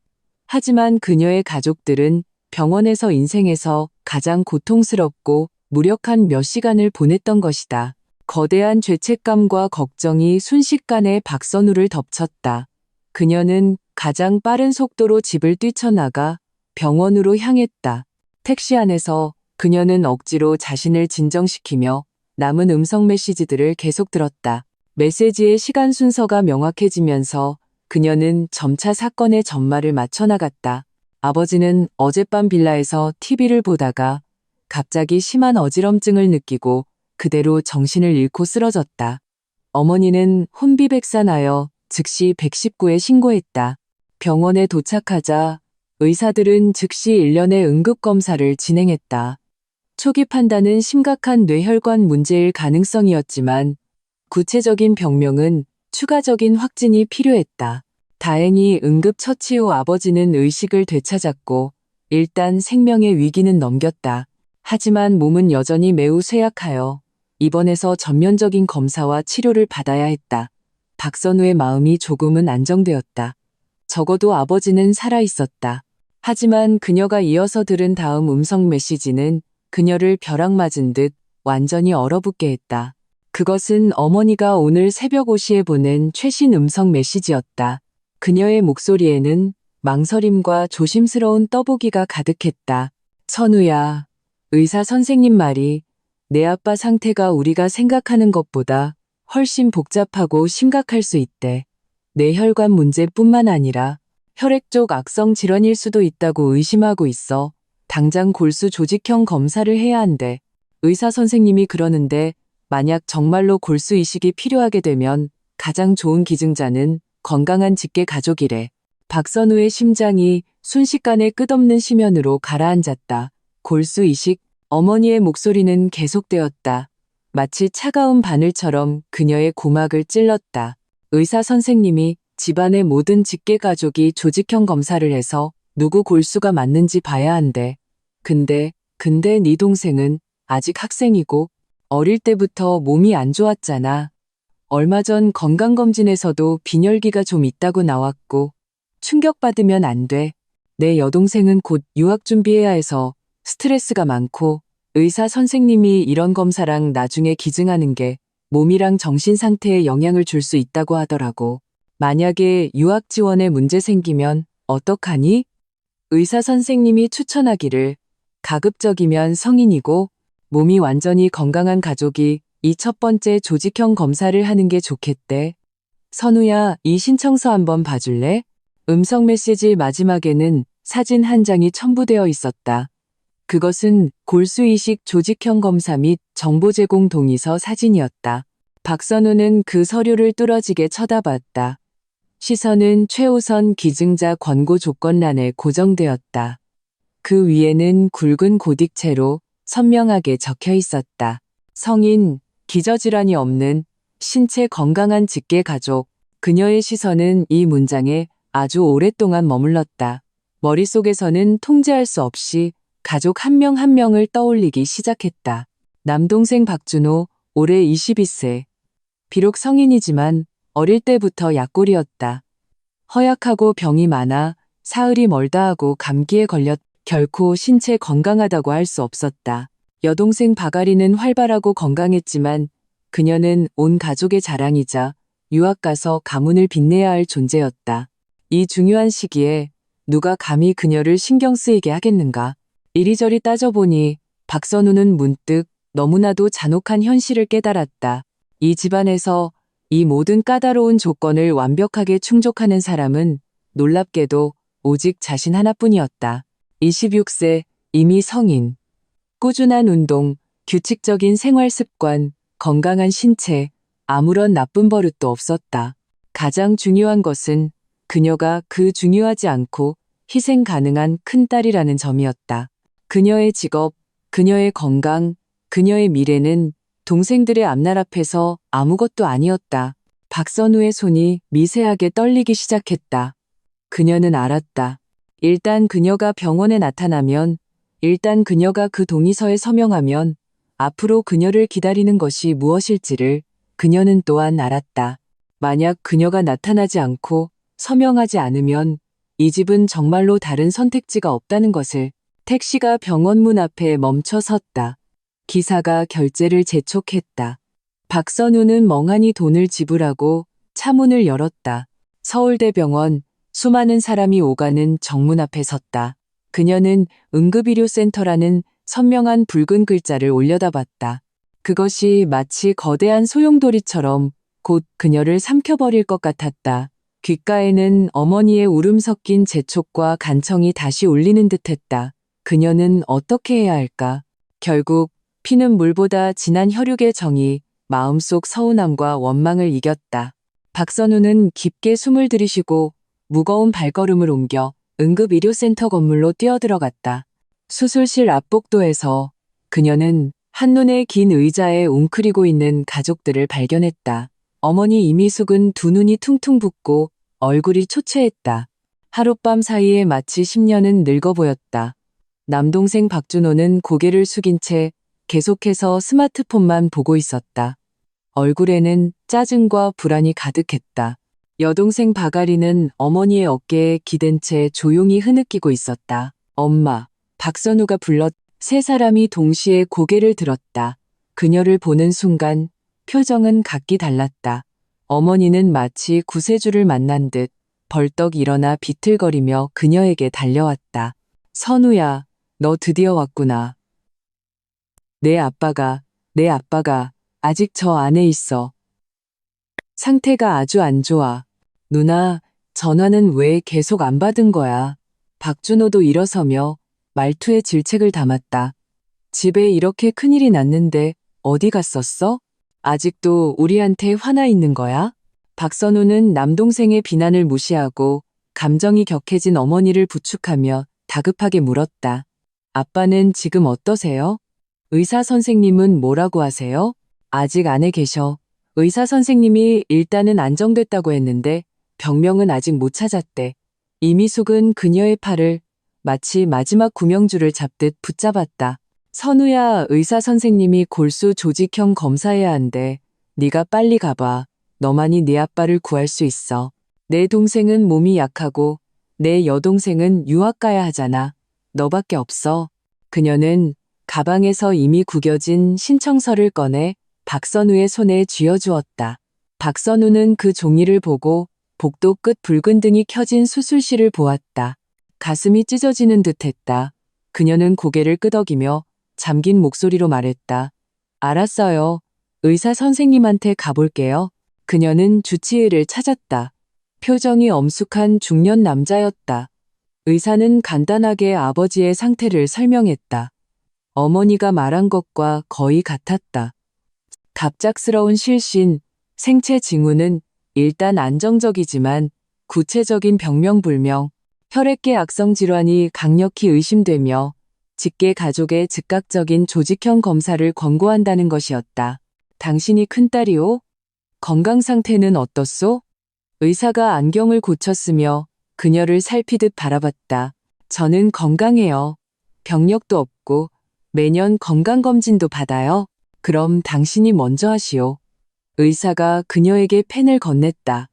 하지만 그녀의 가족들은 병원에서 인생에서 가장 고통스럽고 무력한 몇 시간을 보냈던 것이다. 거대한 죄책감과 걱정이 순식간에 박선우를 덮쳤다. 그녀는 가장 빠른 속도로 집을 뛰쳐나가 병원으로 향했다. 택시 안에서 그녀는 억지로 자신을 진정시키며 남은 음성 메시지들을 계속 들었다. 메시지의 시간 순서가 명확해지면서 그녀는 점차 사건의 전말을 맞춰나갔다. 아버지는 어젯밤 빌라에서 TV를 보다가 갑자기 심한 어지럼증을 느끼고 그대로 정신을 잃고 쓰러졌다. 어머니는 혼비백산하여 즉시 119에 신고했다. 병원에 도착하자 의사들은 즉시 일련의 응급검사를 진행했다. 초기 판단은 심각한 뇌혈관 문제일 가능성이었지만 구체적인 병명은 추가적인 확진이 필요했다. 다행히 응급처치 후 아버지는 의식을 되찾았고 일단 생명의 위기는 넘겼다. 하지만 몸은 여전히 매우 쇠약하여 입원해서 전면적인 검사와 치료를 받아야 했다. 박선우의 마음이 조금은 안정되었다. 적어도 아버지는 살아있었다. 하지만 그녀가 이어서 들은 다음 음성 메시지는 그녀를 벼락 맞은 듯 완전히 얼어붙게 했다. 그것은 어머니가 오늘 새벽 5시에 보낸 최신 음성 메시지였다. 그녀의 목소리에는 망설임과 조심스러운 떠보기가 가득했다. 선우야, 의사 선생님 말이 내 아빠 상태가 우리가 생각하는 것보다 훨씬 복잡하고 심각할 수 있대. 뇌혈관 문제뿐만 아니라 혈액 쪽 악성 질환일 수도 있다고 의심하고 있어. 당장 골수 조직형 검사를 해야 한대. 의사 선생님이 그러는데 만약 정말로 골수 이식이 필요하게 되면 가장 좋은 기증자는 건강한 직계 가족이래. 박선우의 심장이 순식간에 끝없는 심연으로 가라앉았다. 골수 이식, 어머니의 목소리는 계속되었다. 마치 차가운 바늘처럼 그녀의 고막을 찔렀다. 의사 선생님이 집안의 모든 직계 가족이 조직형 검사를 해서 누구 골수가 맞는지 봐야 한대. 근데 네 동생은 아직 학생이고 어릴 때부터 몸이 안 좋았잖아. 얼마 전 건강검진에서도 빈혈기가 좀 있다고 나왔고 충격받으면 안 돼. 내 여동생은 곧 유학 준비해야 해서 스트레스가 많고 의사 선생님이 이런 검사랑 나중에 기증하는 게 몸이랑 정신 상태에 영향을 줄 수 있다고 하더라고. 만약에 유학 지원에 문제 생기면 어떡하니? 의사 선생님이 추천하기를 가급적이면 성인이고 몸이 완전히 건강한 가족이 이 첫 번째 조직형 검사를 하는 게 좋겠대. 선우야, 이 신청서 한번 봐줄래? 음성 메시지 마지막에는 사진 한 장이 첨부되어 있었다. 그것은 골수 이식 조직형 검사 및 정보 제공 동의서 사진이었다. 박선우는 그 서류를 뚫어지게 쳐다봤다. 시선은 최우선 기증자 권고 조건란에 고정되었다. 그 위에는 굵은 고딕체로 선명하게 적혀 있었다. 성인, 기저질환이 없는 신체 건강한 직계 가족. 그녀의 시선은 이 문장에 아주 오랫동안 머물렀다. 머릿속에서는 통제할 수 없이 가족 한 명 한 명을 떠올리기 시작했다. 남동생 박준호, 올해 22세. 비록 성인이지만 어릴 때부터 약골이었다. 허약하고 병이 많아 사흘이 멀다 하고 감기에 걸렸 결코 신체 건강하다고 할 수 없었다. 여동생 박아리는 활발하고 건강했지만 그녀는 온 가족의 자랑이자 유학 가서 가문을 빛내야 할 존재였다. 이 중요한 시기에 누가 감히 그녀를 신경 쓰이게 하겠는가. 이리저리 따져보니 박선우는 문득 너무나도 잔혹한 현실을 깨달았다. 이 집안에서 이 모든 까다로운 조건을 완벽하게 충족하는 사람은 놀랍게도 오직 자신 하나뿐이었다. 26세, 이미 성인. 꾸준한 운동, 규칙적인 생활 습관, 건강한 신체, 아무런 나쁜 버릇도 없었다. 가장 중요한 것은 그녀가 그 중요하지 않고 희생 가능한 큰딸이라는 점이었다. 그녀의 직업, 그녀의 건강, 그녀의 미래는 동생들의 앞날 앞에서 아무것도 아니었다. 박선우의 손이 미세하게 떨리기 시작했다. 그녀는 알았다. 일단 그녀가 병원에 나타나면, 일단 그녀가 그 동의서에 서명하면 앞으로 그녀를 기다리는 것이 무엇일지를 그녀는 또한 알았다. 만약 그녀가 나타나지 않고 서명하지 않으면 이 집은 정말로 다른 선택지가 없다는 것을. 택시가 병원 문 앞에 멈춰 섰다. 기사가 결제를 재촉했다. 박선우는 멍하니 돈을 지불하고 차문을 열었다. 서울대병원, 수많은 사람이 오가는 정문 앞에 섰다. 그녀는 응급의료센터라는 선명한 붉은 글자를 올려다봤다. 그것이 마치 거대한 소용돌이처럼 곧 그녀를 삼켜버릴 것 같았다. 귓가에는 어머니의 울음 섞인 재촉과 간청이 다시 울리는 듯했다. 그녀는 어떻게 해야 할까? 결국 피는 물보다 진한 혈육의 정이 마음속 서운함과 원망을 이겼다. 박선우는 깊게 숨을 들이쉬고 무거운 발걸음을 옮겨 응급의료센터 건물로 뛰어들어갔다. 수술실 앞 복도에서 그녀는 한눈에 긴 의자에 웅크리고 있는 가족들을 발견했다. 어머니 이미숙은 두 눈이 퉁퉁 붓고 얼굴이 초췌했다. 하룻밤 사이에 마치 10년은 늙어 보였다. 남동생 박준호는 고개를 숙인 채 계속해서 스마트폰만 보고 있었다. 얼굴에는 짜증과 불안이 가득했다. 여동생 박아리는 어머니의 어깨에 기댄 채 조용히 흐느끼고 있었다. 엄마, 박선우가 불렀. 세 사람이 동시에 고개를 들었다. 그녀를 보는 순간 표정은 각기 달랐다. 어머니는 마치 구세주를 만난 듯 벌떡 일어나 비틀거리며 그녀에게 달려왔다. 선우야, 너 드디어 왔구나. 내 아빠가 아직 저 안에 있어. 상태가 아주 안 좋아. 누나, 전화는 왜 계속 안 받은 거야? 박준호도 일어서며 말투에 질책을 담았다. 집에 이렇게 큰일이 났는데 어디 갔었어? 아직도 우리한테 화나 있는 거야? 박선우는 남동생의 비난을 무시하고 감정이 격해진 어머니를 부축하며 다급하게 물었다. 아빠는 지금 어떠세요? 의사 선생님은 뭐라고 하세요? 아직 안에 계셔. 의사 선생님이 일단은 안정됐다고 했는데 병명은 아직 못 찾았대. 이미숙은 그녀의 팔을 마치 마지막 구명줄을 잡듯 붙잡았다. 선우야, 의사 선생님이 골수 조직형 검사해야 한대. 네가 빨리 가봐. 너만이 네 아빠를 구할 수 있어. 내 동생은 몸이 약하고 내 여동생은 유학 가야 하잖아. 너밖에 없어. 그녀는 가방에서 이미 구겨진 신청서를 꺼내 박선우의 손에 쥐어주었다. 박선우는 그 종이를 보고 복도 끝 붉은 등이 켜진 수술실을 보았다. 가슴이 찢어지는 듯했다. 그녀는 고개를 끄덕이며 잠긴 목소리로 말했다. 알았어요. 의사 선생님한테 가볼게요. 그녀는 주치의를 찾았다. 표정이 엄숙한 중년 남자였다. 의사는 간단하게 아버지의 상태를 설명했다. 어머니가 말한 것과 거의 같았다. 갑작스러운 실신, 생체 징후는 일단 안정적이지만 구체적인 병명불명, 혈액계 악성 질환이 강력히 의심되며 직계 가족의 즉각적인 조직형 검사를 권고한다는 것이었다. 당신이 큰딸이오? 건강 상태는 어떻소? 의사가 안경을 고쳤으며 그녀를 살피듯 바라봤다. 저는 건강해요. 병력도 없고 매년 건강검진도 받아요. 그럼 당신이 먼저 하시오. 의사가 그녀에게 펜을 건넸다.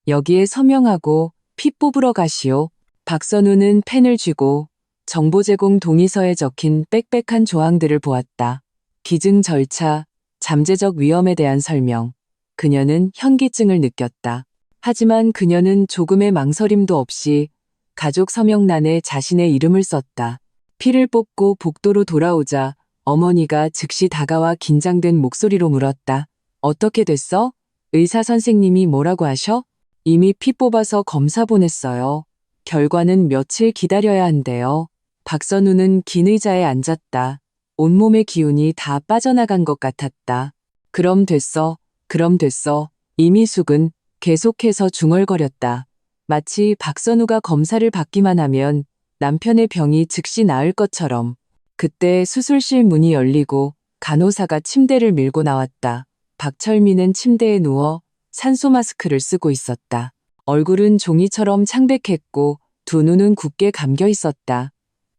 여기에 서명하고 피 뽑으러 가시오. 박선우는 펜을 쥐고 정보 제공 동의서에 적힌 빽빽한 조항들을 보았다. 기증 절차, 잠재적 위험에 대한 설명. 그녀는 현기증을 느꼈다. 하지만 그녀는 조금의 망설임도 없이 가족 서명란에 자신의 이름을 썼다. 피를 뽑고 복도로 돌아오자 어머니가 즉시 다가와 긴장된 목소리로 물었다. 어떻게 됐어? 의사 선생님이 뭐라고 하셔? 이미 피 뽑아서 검사 보냈어요. 결과는 며칠 기다려야 한대요. 박선우는 긴 의자에 앉았다. 온몸의 기운이 다 빠져나간 것 같았다. 그럼 됐어. 그럼 됐어. 이미숙은 계속해서 중얼거렸다. 마치 박선우가 검사를 받기만 하면 남편의 병이 즉시 나을 것처럼. 그때 수술실 문이 열리고 간호사가 침대를 밀고 나왔다. 박철민은 침대에 누워 산소 마스크를 쓰고 있었다. 얼굴은 종이처럼 창백했고 두 눈은 굳게 감겨 있었다.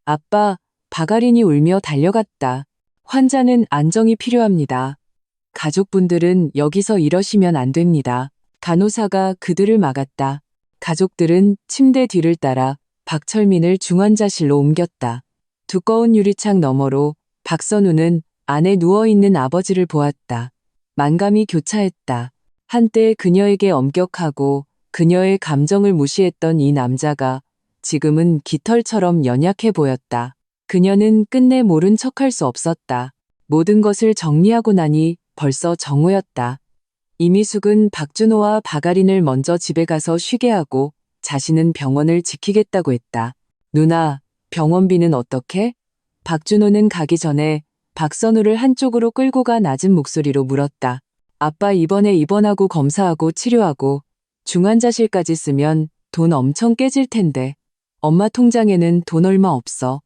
아빠, 박아린이 울며 달려갔다. 환자는 안정이 필요합니다. 가족분들은 여기서 이러시면 안 됩니다. 간호사가 그들을 막았다. 가족들은 침대 뒤를 따라 박철민을 중환자실로 옮겼다. 두꺼운 유리창 너머로 박선우는 안에 누워있는 아버지를 보았다. 만감이 교차했다. 한때 그녀에게 엄격하고 그녀의 감정을 무시했던 이 남자가 지금은 깃털처럼 연약해 보였다. 그녀는 끝내 모른 척할 수 없었다. 모든 것을 정리하고 나니 벌써 정오였다. 이미숙은 박준호와 박아린을 먼저 집에 가서 쉬게 하고 자신은 병원을 지키겠다고 했다. 누나, 병원비는 어떻게? 박준호는 가기 전에 박선우를 한쪽으로 끌고 가 낮은 목소리로 물었다. 아빠 이번에 입원하고 검사하고 치료하고 중환자실까지 쓰면 돈 엄청 깨질 텐데. 엄마 통장에는 돈 얼마 없어.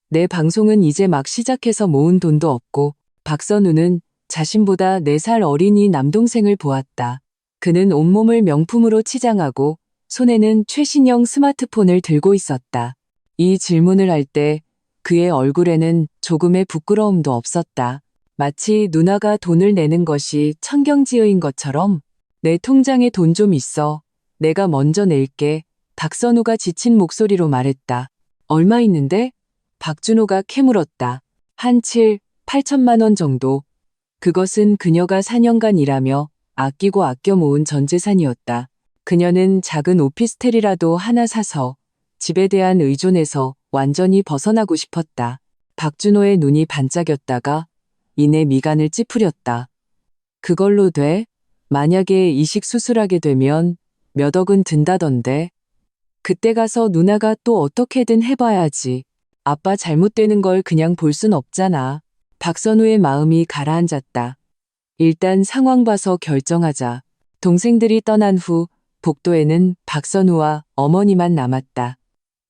내 방송은 이제 막 시작해서 모은 돈도 없고 박선우는 자신보다 4살 어린이 남동생을 보았다. 그는 온몸을 명품으로 치장하고 손에는 최신형 스마트폰을 들고 있었다. 이 질문을 할 때 그의 얼굴에는 조금의 부끄러움도 없었다. 마치 누나가 돈을 내는 것이 천경지의인 것처럼 내 통장에 돈 좀 있어. 내가 먼저 낼게. 박선우가 지친 목소리로 말했다. 얼마 있는데? 박준호가 캐물었다. 한 8천만 원 정도. 그것은 그녀가 4년간 일하며 아끼고 아껴 모은 전 재산이었다. 그녀는 작은 오피스텔이라도 하나 사서 집에 대한 의존에서 완전히 벗어나고 싶었다. 박준호의 눈이 반짝였다가 이내 미간을 찌푸렸다. 그걸로 돼? 만약에 이식 수술하게 되면 몇 억은 든다던데. 그때 가서 누나가 또 어떻게든 해봐야지. 아빠 잘못되는 걸 그냥 볼 순 없잖아. 박선우의 마음이 가라앉았다. 일단 상황 봐서 결정하자. 동생들이 떠난 후 복도에는 박선우와 어머니만 남았다.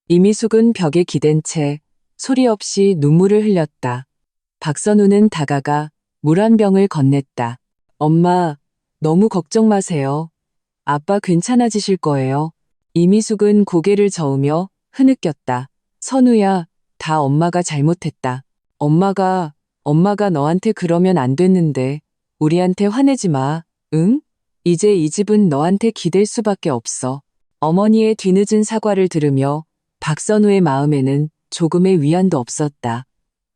이미숙은 벽에 기댄 채 소리 없이 눈물을 흘렸다. 박선우는 다가가 물 한 병을 건넸다. 엄마, 너무 걱정 마세요. 아빠 괜찮아지실 거예요. 이미숙은 고개를 저으며 흐느꼈다. 선우야, 다 엄마가 잘못했다. 엄마가 너한테 그러면 안 됐는데 우리한테 화내지 마, 응? 이제 이 집은 너한테 기댈 수밖에 없어. 어머니의 뒤늦은 사과를 들으며 박선우의 마음에는 조금의 위안도 없었다.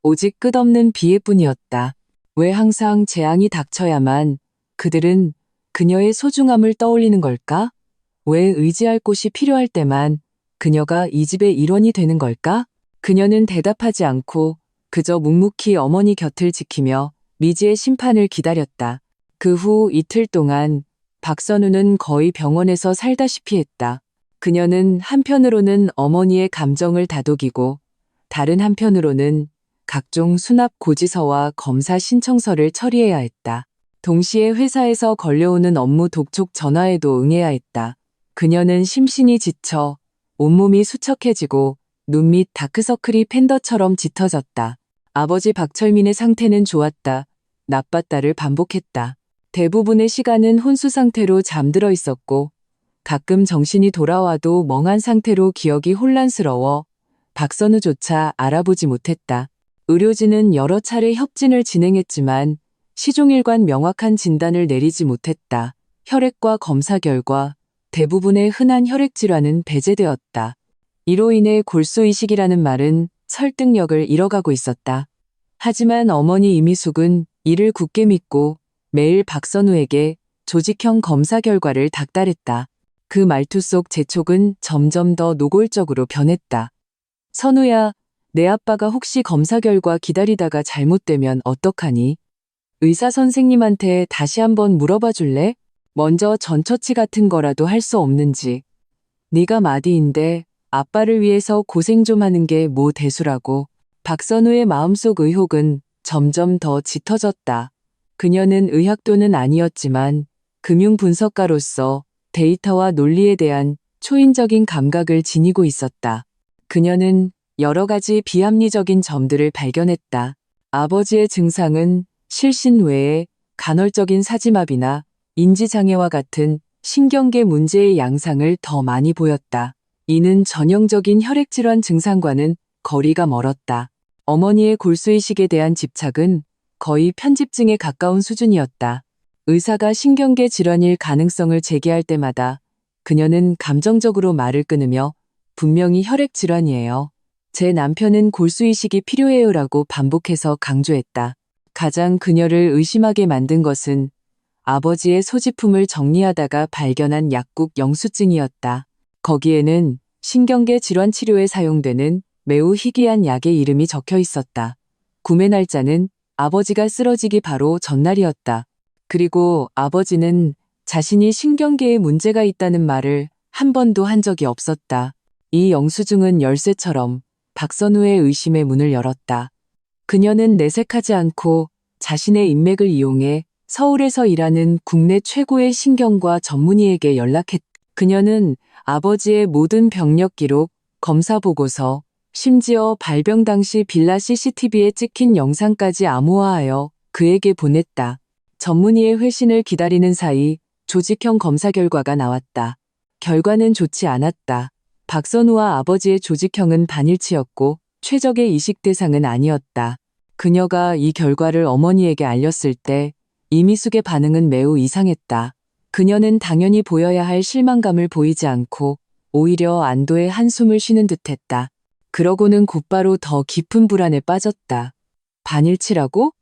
오직 끝없는 비애뿐이었다. 왜 항상 재앙이 닥쳐야만 그들은 그녀의 소중함을 떠올리는 걸까? 왜 의지할 곳이 필요할 때만 그녀가 이 집의 일원이 되는 걸까? 그녀는 대답하지 않고 그저 묵묵히 어머니 곁을 지키며 미지의 심판을 기다렸다. 그 후 이틀 동안 박선우는 거의 병원에서 살다시피 했다. 그녀는 한편으로는 어머니의 감정을 다독이고 다른 한편으로는 각종 수납 고지서와 검사 신청서를 처리해야 했다. 동시에 회사에서 걸려오는 업무 독촉 전화에도 응해야 했다. 그녀는 심신이 지쳐 온몸이 수척해지고 눈 밑 다크서클이 팬더처럼 짙어졌다. 아버지 박철민의 상태는 좋았다. 나빴다를 반복했다. 대부분의 시간은 혼수 상태로 잠들어 있었고 가끔 정신이 돌아와도 멍한 상태로 기억이 혼란스러워 박선우조차 알아보지 못했다. 의료진은 여러 차례 협진을 진행했지만 시종일관 명확한 진단을 내리지 못했다. 혈액과 검사 결과 대부분의 흔한 혈액 질환은 배제되었다. 이로 인해 골수이식이라는 말은 설득력을 잃어가고 있었다. 하지만 어머니 이미숙은 이를 굳게 믿고 매일 박선우에게 조직형 검사 결과를 닥달했다. 그 말투 속 재촉은 점점 더 노골적으로 변했다. 선우야, 내 아빠가 혹시 검사 결과 기다리다가 잘못되면 어떡하니? 의사 선생님한테 다시 한번 물어봐 줄래? 먼저 전처치 같은 거라도 할 수 없는지. 네가 마디인데 아빠를 위해서 고생 좀 하는 게 뭐 대수라고. 박선우의 마음속 의혹은 점점 더 짙어졌다. 그녀는 의학도는 아니었지만 금융 분석가로서 데이터와 논리에 대한 초인적인 감각을 지니고 있었다. 그녀는 여러 가지 비합리적인 점들을 발견했다. 아버지의 증상은 실신 외에 간헐적인 사지마비나 인지장애와 같은 신경계 문제의 양상을 더 많이 보였다. 이는 전형적인 혈액질환 증상과는 거리가 멀었다. 어머니의 골수이식에 대한 집착은 거의 편집증에 가까운 수준이었다. 의사가 신경계 질환일 가능성을 제기할 때마다 그녀는 감정적으로 말을 끊으며 분명히 혈액 질환이에요. 제 남편은 골수이식이 필요해요라고 반복해서 강조했다. 가장 그녀를 의심하게 만든 것은 아버지의 소지품을 정리하다가 발견한 약국 영수증이었다. 거기에는 신경계 질환 치료에 사용되는 매우 희귀한 약의 이름이 적혀 있었다. 구매 날짜는 아버지가 쓰러지기 바로 전날이었다. 그리고 아버지는 자신이 신경계에 문제가 있다는 말을 한 번도 한 적이 없었다. 이 영수증은 열쇠처럼 박선우의 의심의 문을 열었다. 그녀는 내색하지 않고 자신의 인맥을 이용해 서울에서 일하는 국내 최고의 신경과 전문의에게 연락했다. 그녀는 아버지의 모든 병력 기록, 검사 보고서, 심지어 발병 당시 빌라 CCTV에 찍힌 영상까지 암호화하여 그에게 보냈다. 전문의의 회신을 기다리는 사이 조직형 검사 결과가 나왔다. 결과는 좋지 않았다. 박선우와 아버지의 조직형은 반일치였고 최적의 이식 대상은 아니었다. 그녀가 이 결과를 어머니에게 알렸을 때 이미숙의 반응은 매우 이상했다. 그녀는 당연히 보여야 할 실망감을 보이지 않고 오히려 안도의 한숨을 쉬는 듯했다. 그러고는 곧바로 더 깊은 불안에 빠졌다. 반일치라고?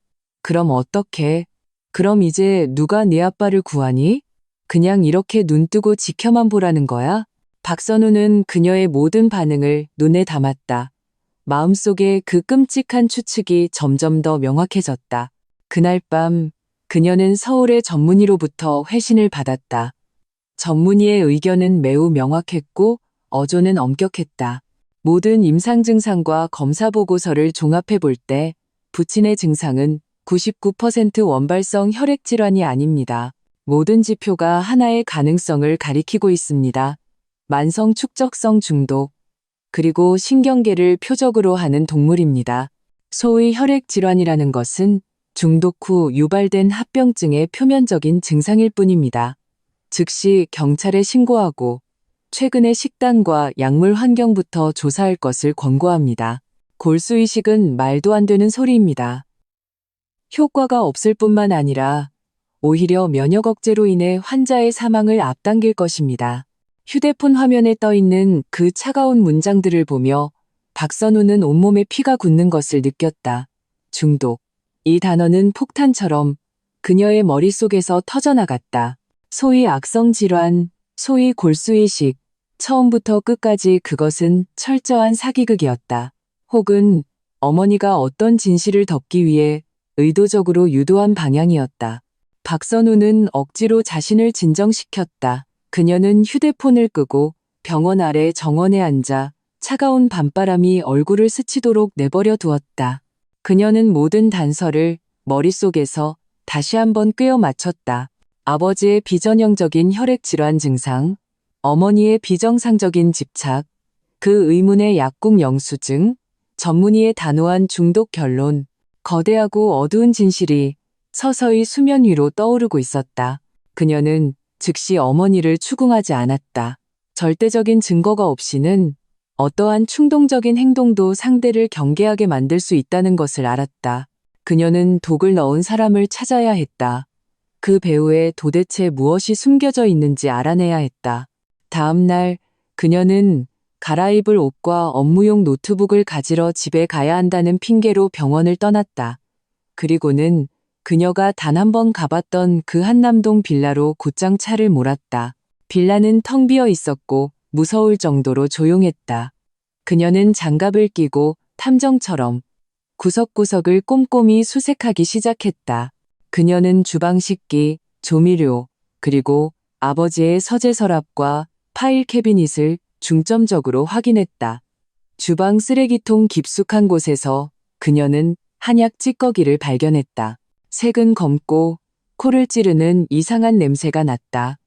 그럼 어떡해? 그럼 이제 누가 네 아빠를 구하니? 그냥 이렇게 눈 뜨고 지켜만 보라는 거야? 박선우는 그녀의 모든 반응을 눈에 담았다. 마음속에 그 끔찍한 추측이 점점 더 명확해졌다. 그날 밤 그녀는 서울의 전문의로부터 회신을 받았다. 전문의의 의견은 매우 명확했고 어조는 엄격했다. 모든 임상 증상과 검사 보고서를 종합해 볼 때 부친의 증상은 99% 원발성 혈액 질환이 아닙니다. 모든 지표가 하나의 가능성을 가리키고 있습니다. 만성 축적성 중독, 그리고 신경계를 표적으로 하는 동물입니다. 소위 혈액 질환이라는 것은 중독 후 유발된 합병증의 표면적인 증상일 뿐입니다. 즉시 경찰에 신고하고 최근의 식단과 약물 환경부터 조사할 것을 권고합니다. 골수이식은 말도 안 되는 소리입니다. 효과가 없을 뿐만 아니라 오히려 면역 억제로 인해 환자의 사망을 앞당길 것입니다. 휴대폰 화면에 떠 있는 그 차가운 문장들을 보며 박선우는 온몸에 피가 굳는 것을 느꼈다. 중독. 이 단어는 폭탄처럼 그녀의 머릿속에서 터져나갔다. 소위 악성 질환, 소위 골수이식. 처음부터 끝까지 그것은 철저한 사기극이었다. 혹은 어머니가 어떤 진실을 덮기 위해 의도적으로 유도한 방향이었다. 박선우는 억지로 자신을 진정시켰다. 그녀는 휴대폰을 끄고 병원 아래 정원에 앉아 차가운 밤바람이 얼굴을 스치도록 내버려 두었다. 그녀는 모든 단서를 머릿속에서 다시 한번 꿰어 맞췄다. 아버지의 비전형적인 혈액질환 증상, 어머니의 비정상적인 집착, 그 의문의 약국 영수증, 전문의의 단호한 중독 결론, 거대하고 어두운 진실이 서서히 수면 위로 떠오르고 있었다. 그녀는 즉시 어머니를 추궁하지 않았다. 절대적인 증거가 없이는 어떠한 충동적인 행동도 상대를 경계하게 만들 수 있다는 것을 알았다. 그녀는 독을 넣은 사람을 찾아야 했다. 그 배후에 도대체 무엇이 숨겨져 있는지 알아내야 했다. 다음 날 그녀는 갈아입을 옷과 업무용 노트북을 가지러 집에 가야 한다는 핑계로 병원을 떠났다. 그리고는 그녀가 단 한 번 가봤던 그 한남동 빌라로 곧장 차를 몰았다. 빌라는 텅 비어 있었고 무서울 정도로 조용했다. 그녀는 장갑을 끼고 탐정처럼 구석구석을 꼼꼼히 수색하기 시작했다. 그녀는 주방 식기, 조미료, 그리고 아버지의 서재 서랍과 파일 캐비닛을 중점적으로 확인했다. 주방 쓰레기통 깊숙한 곳에서 그녀는 한약 찌꺼기를 발견했다. 색은 검고 코를 찌르는 이상한 냄새가 났다.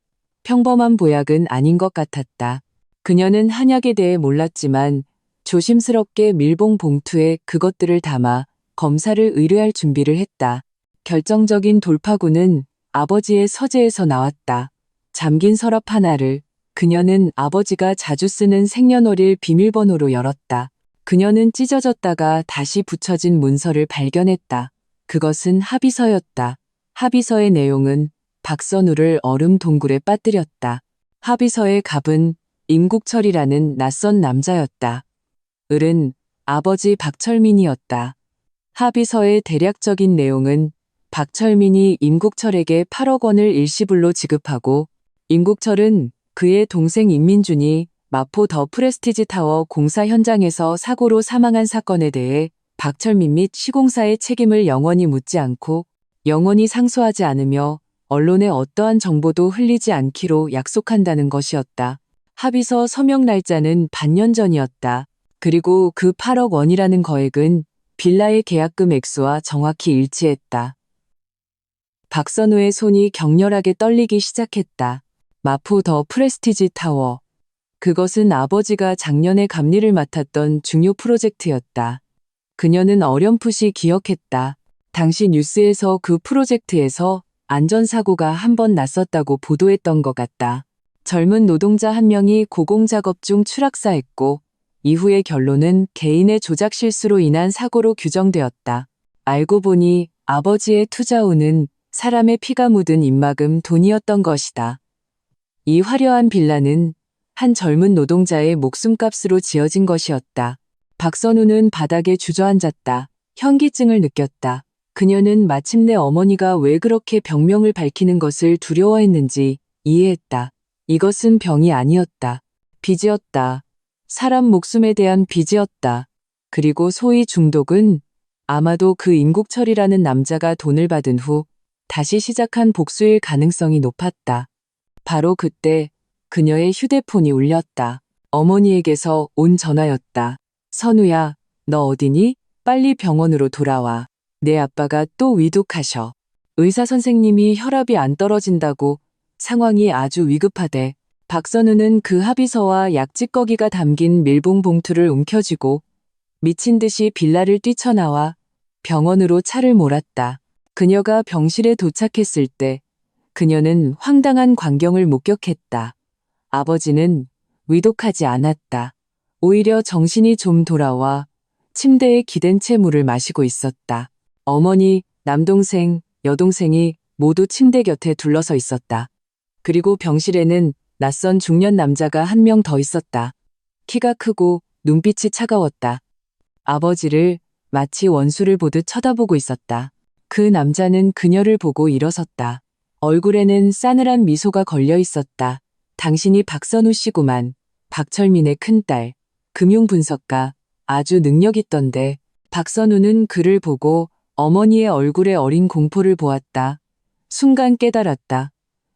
평범한 보약은 아닌 것 같았다. 그녀는 한약에 대해 몰랐지만 조심스럽게 밀봉 봉투에 그것들을 담아 검사를 의뢰할 준비를 했다. 결정적인 돌파구는 아버지의 서재에서 나왔다. 잠긴 서랍 하나를 그녀는 아버지가 자주 쓰는 생년월일 비밀번호로 열었다. 그녀는 찢어졌다가 다시 붙여진 문서를 발견했다. 그것은 합의서였다. 합의서의 내용은 박선우를 얼음 동굴에 빠뜨렸다. 합의서의 갑은 임국철이라는 낯선 남자였다. 을은 아버지 박철민이었다. 합의서의 대략적인 내용은 박철민이 임국철에게 8억 원을 일시불로 지급하고 임국철은 그의 동생 임민준이 마포 더 프레스티지 타워 공사 현장에서 사고로 사망한 사건에 대해 박철민 및 시공사의 책임을 영원히 묻지 않고 영원히 상소하지 않으며 언론에 어떠한 정보도 흘리지 않기로 약속한다는 것이었다. 합의서 서명 날짜는 반년 전이었다. 그리고 그 8억 원이라는 거액은 빌라의 계약금 액수와 정확히 일치했다. 박선우의 손이 격렬하게 떨리기 시작했다. 마포 더 프레스티지 타워. 그것은 아버지가 작년에 감리를 맡았던 중요 프로젝트였다. 그녀는 어렴풋이 기억했다. 당시 뉴스에서 그 프로젝트에서 안전사고가 한 번 났었다고 보도했던 것 같다. 젊은 노동자 한 명이 고공작업 중 추락사했고 이후의 결론은 개인의 조작 실수로 인한 사고로 규정되었다. 알고 보니 아버지의 투자운은 사람의 피가 묻은 입막음 돈이었던 것이다. 이 화려한 빌라는 한 젊은 노동자의 목숨값으로 지어진 것이었다. 박선우는 바닥에 주저앉았다. 현기증을 느꼈다. 그녀는 마침내 어머니가 왜 그렇게 병명을 밝히는 것을 두려워했는지 이해했다. 이것은 병이 아니었다. 빚이었다. 사람 목숨에 대한 빚이었다. 그리고 소위 중독은 아마도 그 임국철이라는 남자가 돈을 받은 후 다시 시작한 복수일 가능성이 높았다. 바로 그때 그녀의 휴대폰이 울렸다. 어머니에게서 온 전화였다. 선우야, 너 어디니? 빨리 병원으로 돌아와. 내 아빠가 또 위독하셔. 의사 선생님이 혈압이 안 떨어진다고 상황이 아주 위급하대. 박선우는 그 합의서와 약찌꺼기가 담긴 밀봉 봉투를 움켜쥐고 미친 듯이 빌라를 뛰쳐나와 병원으로 차를 몰았다. 그녀가 병실에 도착했을 때 그녀는 황당한 광경을 목격했다. 아버지는 위독하지 않았다. 오히려 정신이 좀 돌아와 침대에 기댄 채 물을 마시고 있었다. 어머니, 남동생, 여동생이 모두 침대 곁에 둘러서 있었다. 그리고 병실에는 낯선 중년 남자가 한 명 더 있었다. 키가 크고 눈빛이 차가웠다. 아버지를 마치 원수를 보듯 쳐다보고 있었다. 그 남자는 그녀를 보고 일어섰다. 얼굴에는 싸늘한 미소가 걸려 있었다. 당신이 박선우 씨구만. 박철민의 큰딸, 금융분석가, 아주 능력 있던데. 박선우는 그를 보고 어머니의 얼굴에 어린 공포를 보았다. 순간 깨달았다.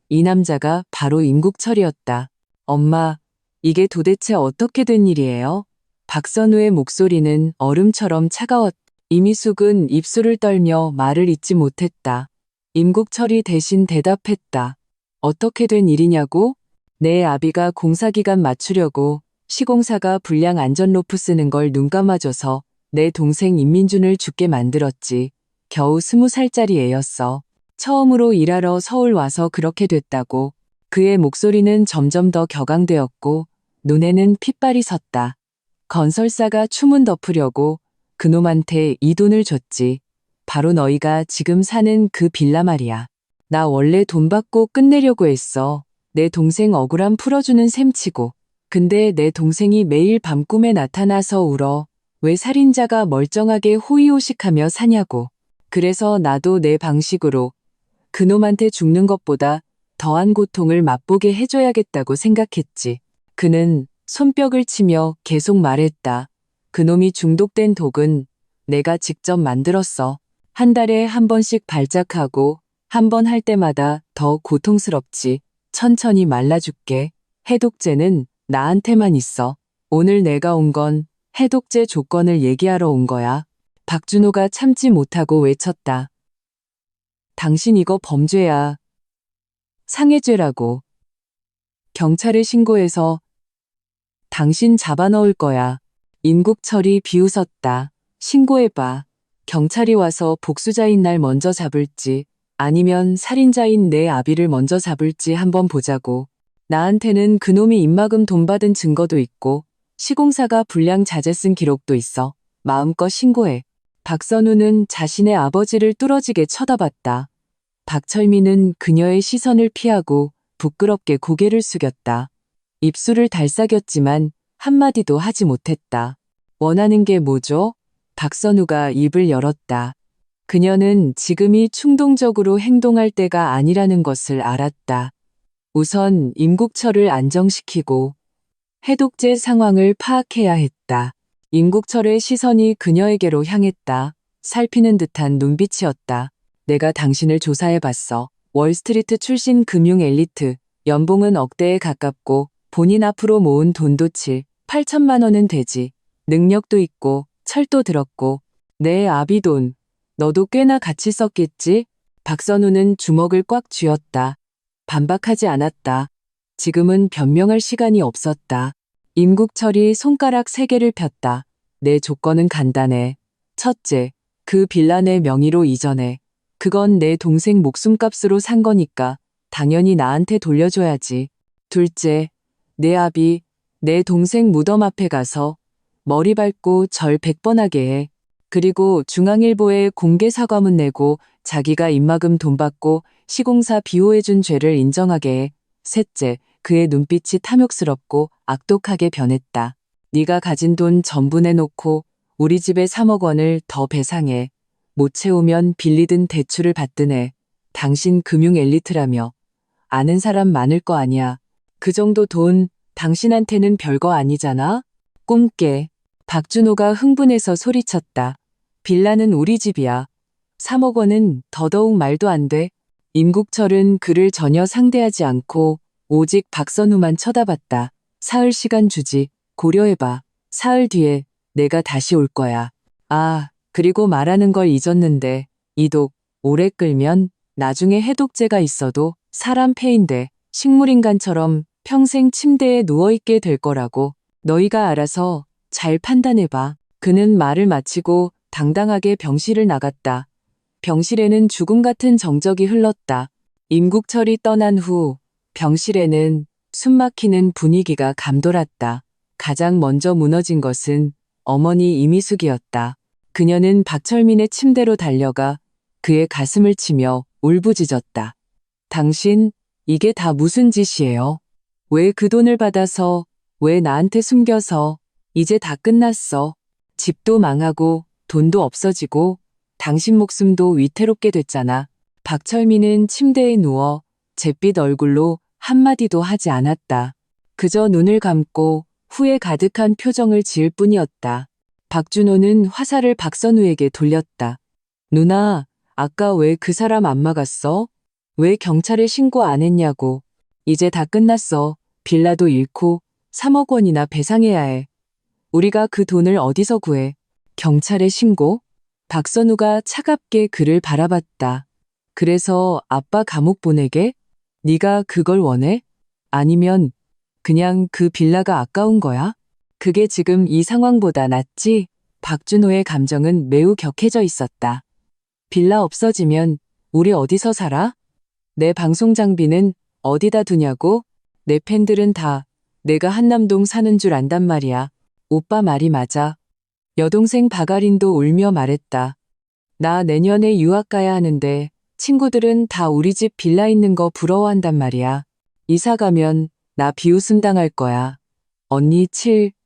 이 남자가 바로 임국철이었다. 엄마, 이게 도대체 어떻게 된 일이에요? 박선우의 목소리는 얼음처럼 차가웠다. 이미숙은 입술을 떨며 말을 잇지 못했다. 임국철이 대신 대답했다. 어떻게 된 일이냐고? 내 아비가 공사기간 맞추려고 시공사가 불량 안전로프 쓰는 걸 눈감아줘서 내 동생 임민준을 죽게 만들었지. 겨우 20살짜리 애였어. 처음으로 일하러 서울 와서 그렇게 됐다고. 그의 목소리는 점점 더 격앙되었고 눈에는 핏발이 섰다. 건설사가 추문 덮으려고 그놈한테 이 돈을 줬지. 바로 너희가 지금 사는 그 빌라 말이야. 나 원래 돈 받고 끝내려고 했어. 내 동생 억울함 풀어주는 셈치고. 근데 내 동생이 매일 밤 꿈에 나타나서 울어. 왜 살인자가 멀쩡하게 호의호식하며 사냐고. 그래서 나도 내 방식으로 그놈한테 죽는 것보다 더한 고통을 맛보게 해줘야겠다고 생각했지. 그는 손뼉을 치며 계속 말했다. 그놈이 중독된 독은 내가 직접 만들었어. 한 달에 한 번씩 발작하고 한 번 할 때마다 더 고통스럽지. 천천히 말라줄게. 해독제는 나한테만 있어. 오늘 내가 온 건 해독제 조건을 얘기하러 온 거야. 박준호가 참지 못하고 외쳤다. 당신 이거 범죄야. 상해죄라고. 경찰에 신고해서 당신 잡아넣을 거야. 임국철이 비웃었다. 신고해봐. 경찰이 와서 복수자인 날 먼저 잡을지 아니면 살인자인 내 아비를 먼저 잡을지 한번 보자고. 나한테는 그놈이 입막음 돈 받은 증거도 있고 시공사가 불량 자재 쓴 기록도 있어. 마음껏 신고해. 박선우는 자신의 아버지를 뚫어지게 쳐다봤다. 박철민은 그녀의 시선을 피하고 부끄럽게 고개를 숙였다. 입술을 달싹였지만 한마디도 하지 못했다. 원하는 게 뭐죠? 박선우가 입을 열었다. 그녀는 지금이 충동적으로 행동할 때가 아니라는 것을 알았다. 우선 임국철을 안정시키고 해독제 상황을 파악해야 했다. 임국철의 시선이 그녀에게로 향했다. 살피는 듯한 눈빛이었다. 내가 당신을 조사해봤어. 월스트리트 출신 금융 엘리트. 연봉은 억대에 가깝고 본인 앞으로 모은 돈도 8천만 원은 되지. 능력도 있고 철도 들었고 내 아비 돈. 너도 꽤나 같이 썼겠지? 박선우는 주먹을 꽉 쥐었다. 반박하지 않았다. 지금은 변명할 시간이 없었다. 임국철이 손가락 3개를 폈다. 내 조건은 간단해. 첫째, 그 빌라 내 명의로 이전해. 그건 내 동생 목숨값으로 산 거니까 당연히 나한테 돌려줘야지. 둘째, 내 아비, 내 동생 무덤 앞에 가서 머리 밟고 절 100번 하게 해. 그리고 중앙일보에 공개 사과문 내고 자기가 입막음 돈 받고 시공사 비호해준 죄를 인정하게 해. 셋째, 그의 눈빛이 탐욕스럽고 악독하게 변했다. 네가 가진 돈 전부 내놓고 우리 집에 3억 원을 더 배상해. 못 채우면 빌리든 대출을 받든 해. 당신 금융 엘리트라며. 아는 사람 많을 거 아니야. 그 정도 돈 당신한테는 별거 아니잖아? 꿈깨. 박준호가 흥분해서 소리쳤다. 빌라는 우리 집이야. 3억 원은 더더욱 말도 안 돼. 임국철은 그를 전혀 상대하지 않고 오직 박선우만 쳐다봤다. 사흘 시간 주지. 고려해봐. 사흘 뒤에 내가 다시 올 거야. 아, 그리고 말하는 걸 잊었는데 이독 오래 끌면 나중에 해독제가 있어도 사람 폐인돼 식물인간처럼 평생 침대에 누워있게 될 거라고. 너희가 알아서 잘 판단해봐. 그는 말을 마치고 당당하게 병실을 나갔다. 병실에는 죽음 같은 정적이 흘렀다. 임국철이 떠난 후 병실에는 숨막히는 분위기가 감돌았다. 가장 먼저 무너진 것은 어머니 이미숙이었다. 그녀는 박철민의 침대로 달려가 그의 가슴을 치며 울부짖었다. 당신, 이게 다 무슨 짓이에요? 왜 그 돈을 받아서, 왜 나한테 숨겨서, 이제 다 끝났어. 집도 망하고, 돈도 없어지고, 당신 목숨도 위태롭게 됐잖아. 박철민은 침대에 누워 잿빛 얼굴로 한마디도 하지 않았다. 그저 눈을 감고 후회 가득한 표정을 지을 뿐이었다. 박준호는 화살을 박선우에게 돌렸다. 누나, 아까 왜 그 사람 안 막았어? 왜 경찰에 신고 안 했냐고. 이제 다 끝났어. 빌라도 잃고 3억 원이나 배상해야 해. 우리가 그 돈을 어디서 구해? 경찰에 신고? 박선우가 차갑게 그를 바라봤다. 그래서 아빠 감옥 보내게? 네가 그걸 원해? 아니면 그냥 그 빌라가 아까운 거야? 그게 지금 이 상황보다 낫지? 박준호의 감정은 매우 격해져 있었다. 빌라 없어지면 우리 어디서 살아? 내 방송 장비는 어디다 두냐고? 내 팬들은 다 내가 한남동 사는 줄 안단 말이야. 오빠 말이 맞아. 여동생 박아린도 울며 말했다. 나 내년에 유학 가야 하는데 친구들은 다 우리 집 빌라 있는 거 부러워한단 말이야. 이사 가면 나 비웃음 당할 거야. 언니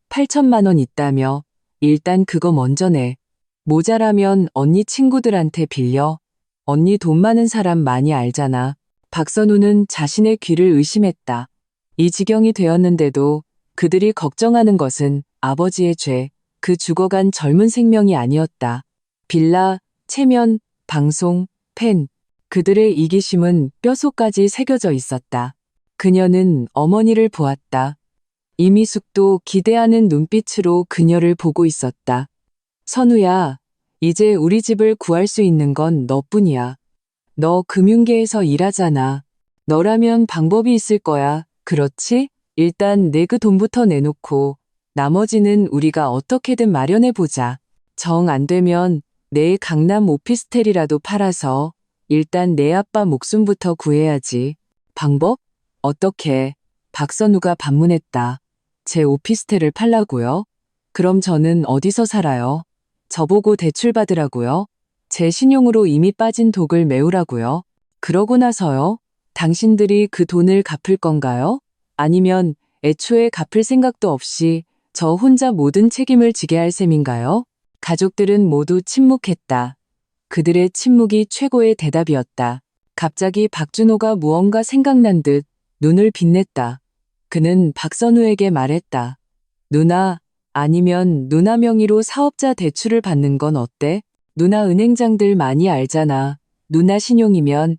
8천만 원 있다며. 일단 그거 먼저 내. 모자라면 언니 친구들한테 빌려. 언니 돈 많은 사람 많이 알잖아. 박선우는 자신의 귀를 의심했다. 이 지경이 되었는데도 그들이 걱정하는 것은 아버지의 죄, 그 죽어간 젊은 생명이 아니었다. 빌라, 체면, 방송, 팬, 그들의 이기심은 뼛속까지 새겨져 있었다. 그녀는 어머니를 보았다. 이미숙도 기대하는 눈빛으로 그녀를 보고 있었다. 선우야, 이제 우리 집을 구할 수 있는 건 너뿐이야. 너 금융계에서 일하잖아. 너라면 방법이 있을 거야. 그렇지? 일단 내 그 돈부터 내놓고 나머지는 우리가 어떻게든 마련해보자. 정 안 되면 내 강남 오피스텔이라도 팔아서 일단 내 아빠 목숨부터 구해야지. 방법? 어떻게? 박선우가 반문했다. 제 오피스텔을 팔라고요? 그럼 저는 어디서 살아요? 저보고 대출 받으라고요? 제 신용으로 이미 빠진 독을 메우라고요? 그러고 나서요? 당신들이 그 돈을 갚을 건가요? 아니면 애초에 갚을 생각도 없이 저 혼자 모든 책임을 지게 할 셈인가요? 가족들은 모두 침묵했다. 그들의 침묵이 최고의 대답이었다. 갑자기 박준호가 무언가 생각난 듯 눈을 빛냈다. 그는 박선우에게 말했다. 누나, 아니면 누나 명의로 사업자 대출을 받는 건 어때? 누나 은행장들 많이 알잖아. 누나 신용이면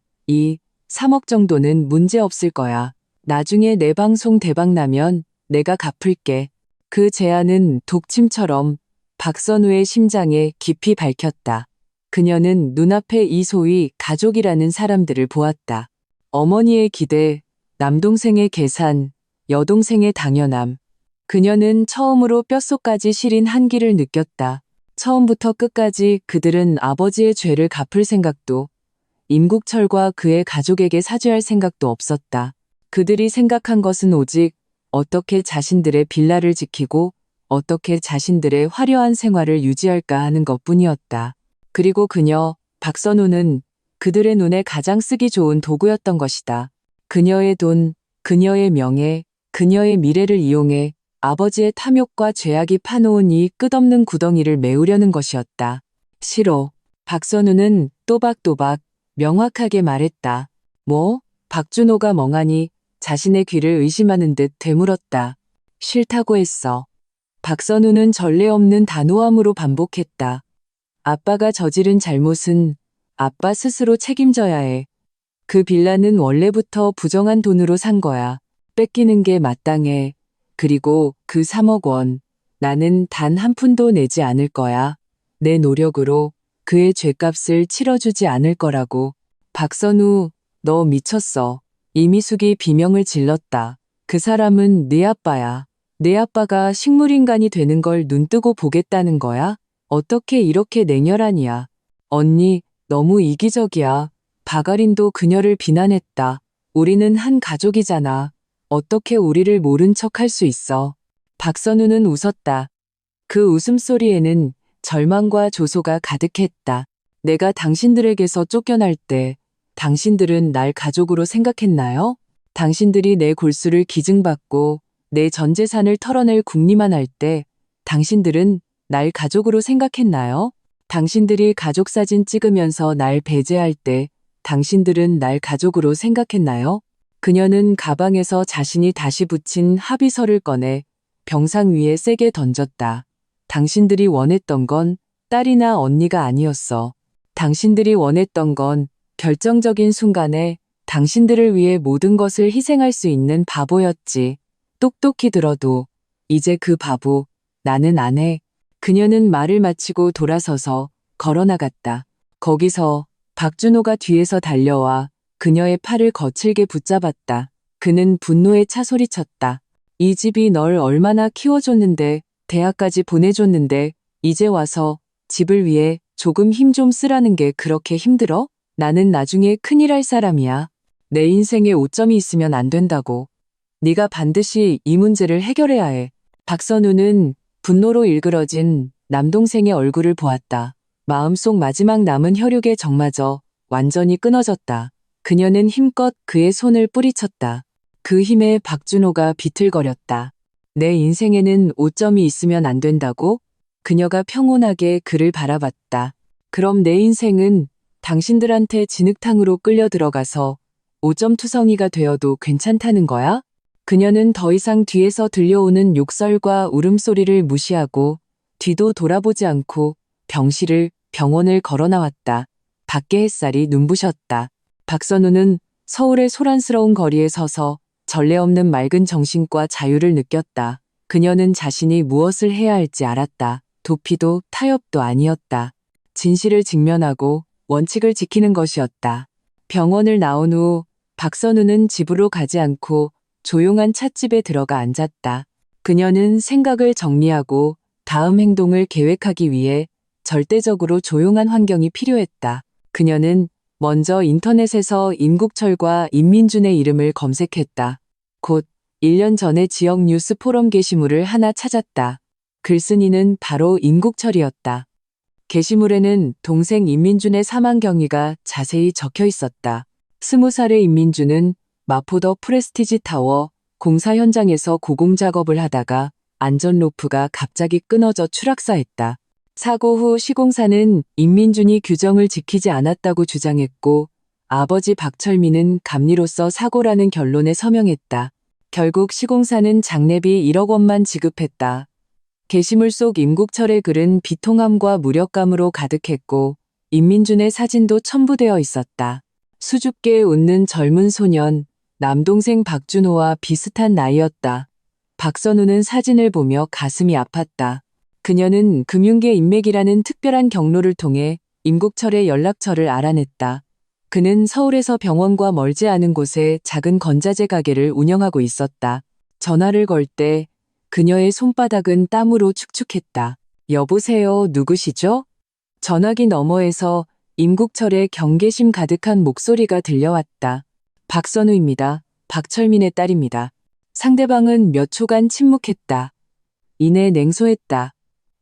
3억 정도는 문제 없을 거야. 나중에 내 방송 대박 나면 내가 갚을게. 그 제안은 독침처럼 박선우의 심장에 깊이 박혔다. 그녀는 눈앞에 이 소위 가족이라는 사람들을 보았다. 어머니의 기대, 남동생의 계산, 여동생의 당연함. 그녀는 처음으로 뼛속까지 시린 한기를 느꼈다. 처음부터 끝까지 그들은 아버지의 죄를 갚을 생각도, 임국철과 그의 가족에게 사죄할 생각도 없었다. 그들이 생각한 것은 오직 어떻게 자신들의 빌라를 지키고 어떻게 자신들의 화려한 생활을 유지할까 하는 것뿐이었다. 그리고 그녀, 박선우는 그들의 눈에 가장 쓰기 좋은 도구였던 것이다. 그녀의 돈, 그녀의 명예, 그녀의 미래를 이용해 아버지의 탐욕과 죄악이 파놓은 이 끝없는 구덩이를 메우려는 것이었다. 싫어. 박선우는 또박또박 명확하게 말했다. 뭐? 박준호가 멍하니 자신의 귀를 의심하는 듯 되물었다. 싫다고 했어. 박선우는 전례 없는 단호함으로 반복했다. 아빠가 저지른 잘못은 아빠 스스로 책임져야 해. 그 빌라는 원래부터 부정한 돈으로 산 거야. 뺏기는 게 마땅해. 그리고 그 3억 원, 나는 단 한 푼도 내지 않을 거야. 내 노력으로 그의 죗값을 치러주지 않을 거라고. 박선우, 너 미쳤어. 이미숙이 비명을 질렀다. 그 사람은 네 아빠야. 내 아빠가 식물인간이 되는 걸 눈뜨고 보겠다는 거야? 어떻게 이렇게 냉혈하냐. 언니, 너무 이기적이야. 박아린도 그녀를 비난했다. 우리는 한 가족이잖아. 어떻게 우리를 모른 척 할 수 있어. 박선우는 웃었다. 그 웃음소리에는 절망과 조소가 가득했다. 내가 당신들에게서 쫓겨날 때 당신들은 날 가족으로 생각했나요? 당신들이 내 골수를 기증받고 내 전 재산을 털어낼 궁리만 할 때 당신들은 날 가족으로 생각했나요? 당신들이 가족 사진 찍으면서 날 배제할 때 당신들은 날 가족으로 생각했나요? 그녀는 가방에서 자신이 다시 붙인 합의서를 꺼내 병상 위에 세게 던졌다. 당신들이 원했던 건 딸이나 언니가 아니었어. 당신들이 원했던 건 결정적인 순간에 당신들을 위해 모든 것을 희생할 수 있는 바보였지. 똑똑히 들어도 이제 그 바보 나는 안 해. 그녀는 말을 마치고 돌아서서 걸어나갔다. 거기서 박준호가 뒤에서 달려와 그녀의 팔을 거칠게 붙잡았다. 그는 분노에 차 소리쳤다. 이 집이 널 얼마나 키워줬는데, 대학까지 보내줬는데 이제 와서 집을 위해 조금 힘 좀 쓰라는 게 그렇게 힘들어? 나는 나중에 큰일 할 사람이야. 내 인생에 오점이 있으면 안 된다고. 네가 반드시 이 문제를 해결해야 해. 박선우는 분노로 일그러진 남동생의 얼굴을 보았다. 마음속 마지막 남은 혈육의 정마저 완전히 끊어졌다. 그녀는 힘껏 그의 손을 뿌리쳤다. 그 힘에 박준호가 비틀거렸다. 내 인생에는 오점이 있으면 안 된다고? 그녀가 평온하게 그를 바라봤다. 그럼 내 인생은 당신들한테 진흙탕으로 끌려 들어가서 오점 투성이가 되어도 괜찮다는 거야? 그녀는 더 이상 뒤에서 들려오는 욕설과 울음소리를 무시하고 뒤도 돌아보지 않고 병원을 걸어 나왔다. 밖의 햇살이 눈부셨다. 박선우는 서울의 소란스러운 거리에 서서 전례 없는 맑은 정신과 자유를 느꼈다. 그녀는 자신이 무엇을 해야 할지 알았다. 도피도 타협도 아니었다. 진실을 직면하고 원칙을 지키는 것이었다. 병원을 나온 후 박선우는 집으로 가지 않고 조용한 찻집에 들어가 앉았다. 그녀는 생각을 정리하고 다음 행동을 계획하기 위해 절대적으로 조용한 환경이 필요했다. 그녀는 먼저 인터넷에서 임국철과 임민준의 이름을 검색했다. 곧 1년 전의 지역 뉴스 포럼 게시물을 하나 찾았다. 글쓴이는 바로 임국철이었다. 게시물에는 동생 임민준의 사망 경위가 자세히 적혀 있었다. 20살의 임민준은 마포더 프레스티지 타워 공사 현장에서 고공 작업을 하다가 안전 로프가 갑자기 끊어져 추락사했다. 사고 후 시공사는 임민준이 규정을 지키지 않았다고 주장했고 아버지 박철민은 감리로서 사고라는 결론에 서명했다. 결국 시공사는 장례비 1억 원만 지급했다. 게시물 속 임국철의 글은 비통함과 무력감으로 가득했고 임민준의 사진도 첨부되어 있었다. 수줍게 웃는 젊은 소년, 남동생 박준호와 비슷한 나이였다. 박선우는 사진을 보며 가슴이 아팠다. 그녀는 금융계 인맥이라는 특별한 경로를 통해 임국철의 연락처를 알아냈다. 그는 서울에서 병원과 멀지 않은 곳에 작은 건자재 가게를 운영하고 있었다. 전화를 걸 때 그녀의 손바닥은 땀으로 축축했다. 여보세요, 누구시죠? 전화기 너머에서 임국철의 경계심 가득한 목소리가 들려왔다. 박선우입니다. 박철민의 딸입니다. 상대방은 몇 초간 침묵했다. 이내 냉소했다.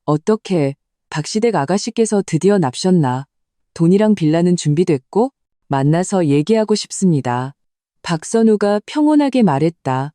어떻게, 박시댁 아가씨께서 드디어 납셨나? 돈이랑 빌라는 준비됐고? 만나서 얘기하고 싶습니다. 박선우가 평온하게 말했다.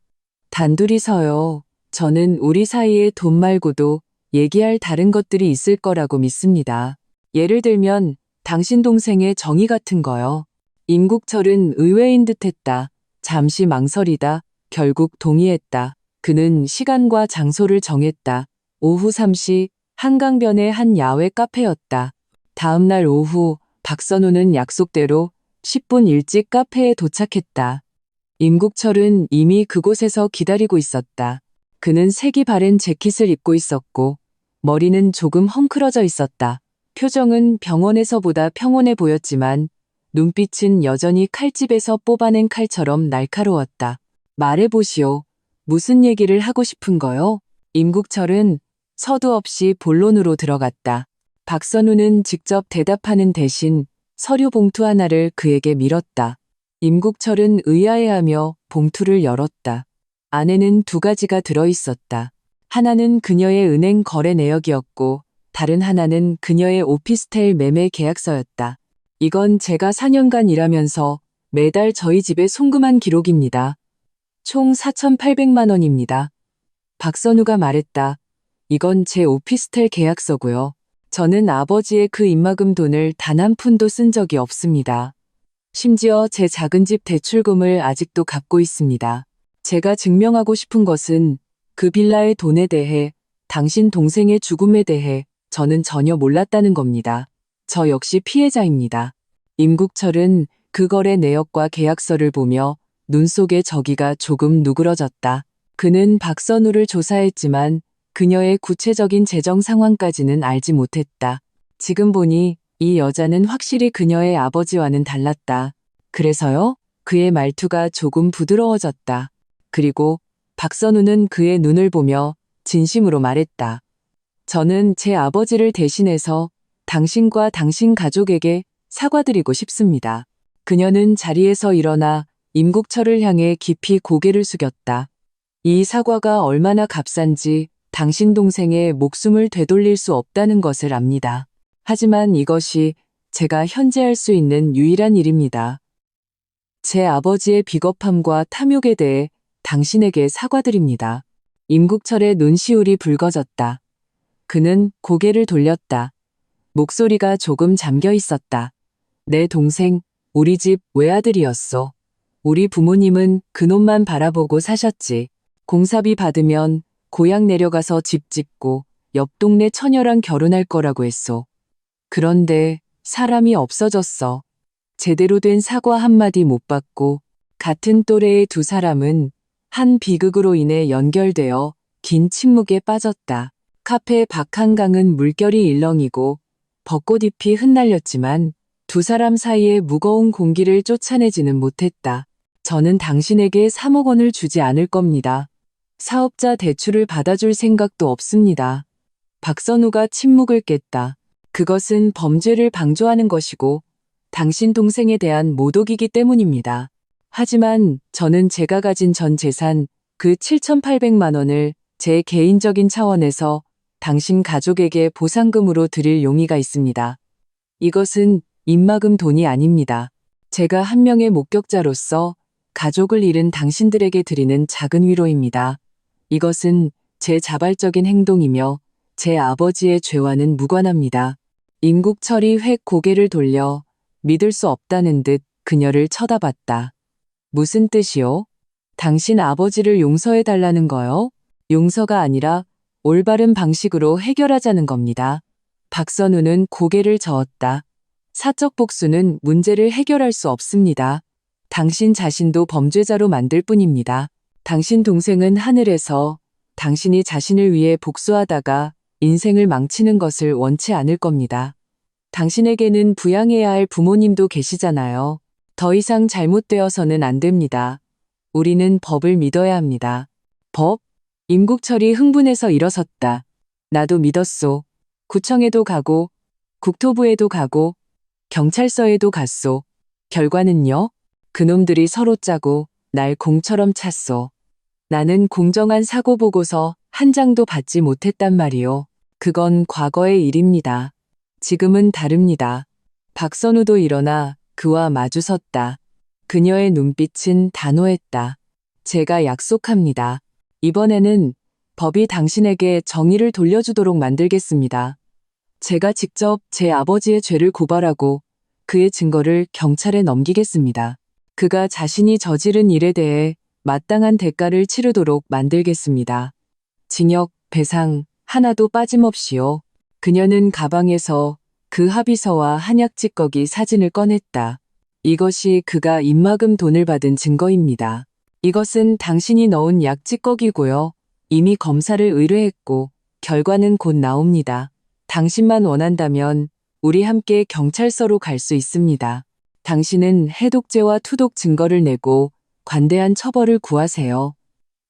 단둘이서요. 저는 우리 사이에 돈 말고도 얘기할 다른 것들이 있을 거라고 믿습니다. 예를 들면 당신 동생의 정의 같은 거요. 임국철은 의외인 듯했다. 잠시 망설이다. 결국 동의했다. 그는 시간과 장소를 정했다. 오후 3시 한강변의 한 야외 카페였다. 다음 날 오후 박선우는 약속대로 10분 일찍 카페에 도착했다. 임국철은 이미 그곳에서 기다리고 있었다. 그는 색이 바랜 재킷을 입고 있었고 머리는 조금 헝클어져 있었다. 표정은 병원에서보다 평온해 보였지만 눈빛은 여전히 칼집에서 뽑아낸 칼처럼 날카로웠다. 말해보시오. 무슨 얘기를 하고 싶은 거요? 임국철은 서두 없이 본론으로 들어갔다. 박선우는 직접 대답하는 대신 서류 봉투 하나를 그에게 밀었다. 임국철은 의아해하며 봉투를 열었다. 안에는 2가지가 들어있었다. 하나는 그녀의 은행 거래 내역이었고 다른 하나는 그녀의 오피스텔 매매 계약서였다. 이건 제가 4년간 일하면서 매달 저희 집에 송금한 기록입니다. 총 4,800만 원입니다. 박선우가 말했다. 이건 제 오피스텔 계약서고요. 저는 아버지의 그 입막음 돈을 단 한 푼도 쓴 적이 없습니다. 심지어 제 작은 집 대출금을 아직도 갚고 있습니다. 제가 증명하고 싶은 것은 그 빌라의 돈에 대해, 당신 동생의 죽음에 대해 저는 전혀 몰랐다는 겁니다. 저 역시 피해자입니다. 임국철은 그 거래 내역과 계약서를 보며 눈 속의 저기가 조금 누그러졌다. 그는 박선우를 조사했지만 그녀의 구체적인 재정 상황까지는 알지 못했다. 지금 보니 이 여자는 확실히 그녀의 아버지와는 달랐다. 그래서요? 그의 말투가 조금 부드러워졌다. 그리고 박선우는 그의 눈을 보며 진심으로 말했다. 저는 제 아버지를 대신해서 당신과 당신 가족에게 사과드리고 싶습니다. 그녀는 자리에서 일어나 임국철을 향해 깊이 고개를 숙였다. 이 사과가 얼마나 값싼지 당신 동생의 목숨을 되돌릴 수 없다는 것을 압니다. 하지만 이것이 제가 현재 할 수 있는 유일한 일입니다. 제 아버지의 비겁함과 탐욕에 대해 당신에게 사과드립니다. 임국철의 눈시울이 붉어졌다. 그는 고개를 돌렸다. 목소리가 조금 잠겨 있었다. 내 동생, 우리 집 외아들이었소. 우리 부모님은 그놈만 바라보고 사셨지. 공사비 받으면 고향 내려가서 집 짓고 옆 동네 처녀랑 결혼할 거라고 했소. 그런데 사람이 없어졌어. 제대로 된 사과 한마디 못 받고 같은 또래의 2사람은 한 비극으로 인해 연결되어 긴 침묵에 빠졌다. 카페 밖 한강은 물결이 일렁이고 벚꽃잎이 흩날렸지만 2사람 사이의 무거운 공기를 쫓아내지는 못했다. 저는 당신에게 3억 원을 주지 않을 겁니다. 사업자 대출을 받아줄 생각도 없습니다. 박선우가 침묵을 깼다. 그것은 범죄를 방조하는 것이고 당신 동생에 대한 모독이기 때문입니다. 하지만 저는 제가 가진 전 재산 그 7,800만 원을 제 개인적인 차원에서 당신 가족에게 보상금으로 드릴 용의가 있습니다. 이것은 입막음 돈이 아닙니다. 제가 한 명의 목격자로서 가족을 잃은 당신들에게 드리는 작은 위로입니다. 이것은 제 자발적인 행동이며 제 아버지의 죄와는 무관합니다. 임국철이 획 고개를 돌려 믿을 수 없다는 듯 그녀를 쳐다봤다. 무슨 뜻이요? 당신 아버지를 용서해달라는 거요? 용서가 아니라 올바른 방식으로 해결하자는 겁니다. 박선우는 고개를 저었다. 사적 복수는 문제를 해결할 수 없습니다. 당신 자신도 범죄자로 만들 뿐입니다. 당신 동생은 하늘에서 당신이 자신을 위해 복수하다가 인생을 망치는 것을 원치 않을 겁니다. 당신에게는 부양해야 할 부모님도 계시잖아요. 더 이상 잘못되어서는 안 됩니다. 우리는 법을 믿어야 합니다. 법? 임국철이 흥분해서 일어섰다. 나도 믿었소. 구청에도 가고 국토부에도 가고 경찰서에도 갔소. 결과는요? 그놈들이 서로 짜고 날 공처럼 찼소. 나는 공정한 사고 보고서 한 장도 받지 못했단 말이오. 그건 과거의 일입니다. 지금은 다릅니다. 박선우도 일어나 그와 마주섰다. 그녀의 눈빛은 단호했다. 제가 약속합니다. 이번에는 법이 당신에게 정의를 돌려주도록 만들겠습니다. 제가 직접 제 아버지의 죄를 고발하고 그의 증거를 경찰에 넘기겠습니다. 그가 자신이 저지른 일에 대해 마땅한 대가를 치르도록 만들겠습니다. 징역, 배상 하나도 빠짐없이요. 그녀는 가방에서 그 합의서와 한약 찌꺼기 사진을 꺼냈다. 이것이 그가 입막음 돈을 받은 증거입니다. 이것은 당신이 넣은 약 찌꺼기고요. 이미 검사를 의뢰했고 결과는 곧 나옵니다. 당신만 원한다면 우리 함께 경찰서로 갈 수 있습니다. 당신은 해독제와 투독 증거를 내고 관대한 처벌을 구하세요.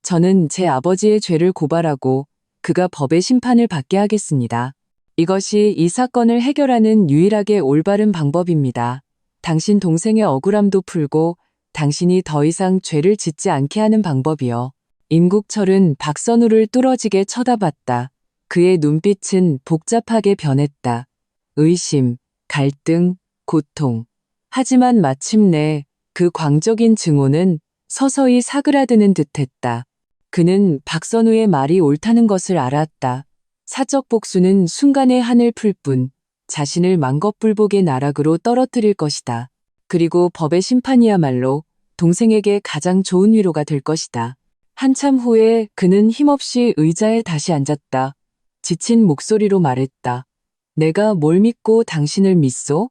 저는 제 아버지의 죄를 고발하고 그가 법의 심판을 받게 하겠습니다. 이것이 이 사건을 해결하는 유일하게 올바른 방법입니다. 당신 동생의 억울함도 풀고 당신이 더 이상 죄를 짓지 않게 하는 방법이요. 임국철은 박선우를 뚫어지게 쳐다봤다. 그의 눈빛은 복잡하게 변했다. 의심, 갈등, 고통. 하지만 마침내 그 광적인 증오는 서서히 사그라드는 듯했다. 그는 박선우의 말이 옳다는 것을 알았다. 사적 복수는 순간의 한을 풀 뿐 자신을 만겁불복의 나락으로 떨어뜨릴 것이다. 그리고 법의 심판이야말로 동생에게 가장 좋은 위로가 될 것이다. 한참 후에 그는 힘없이 의자에 다시 앉았다. 지친 목소리로 말했다. 내가 뭘 믿고 당신을 믿소?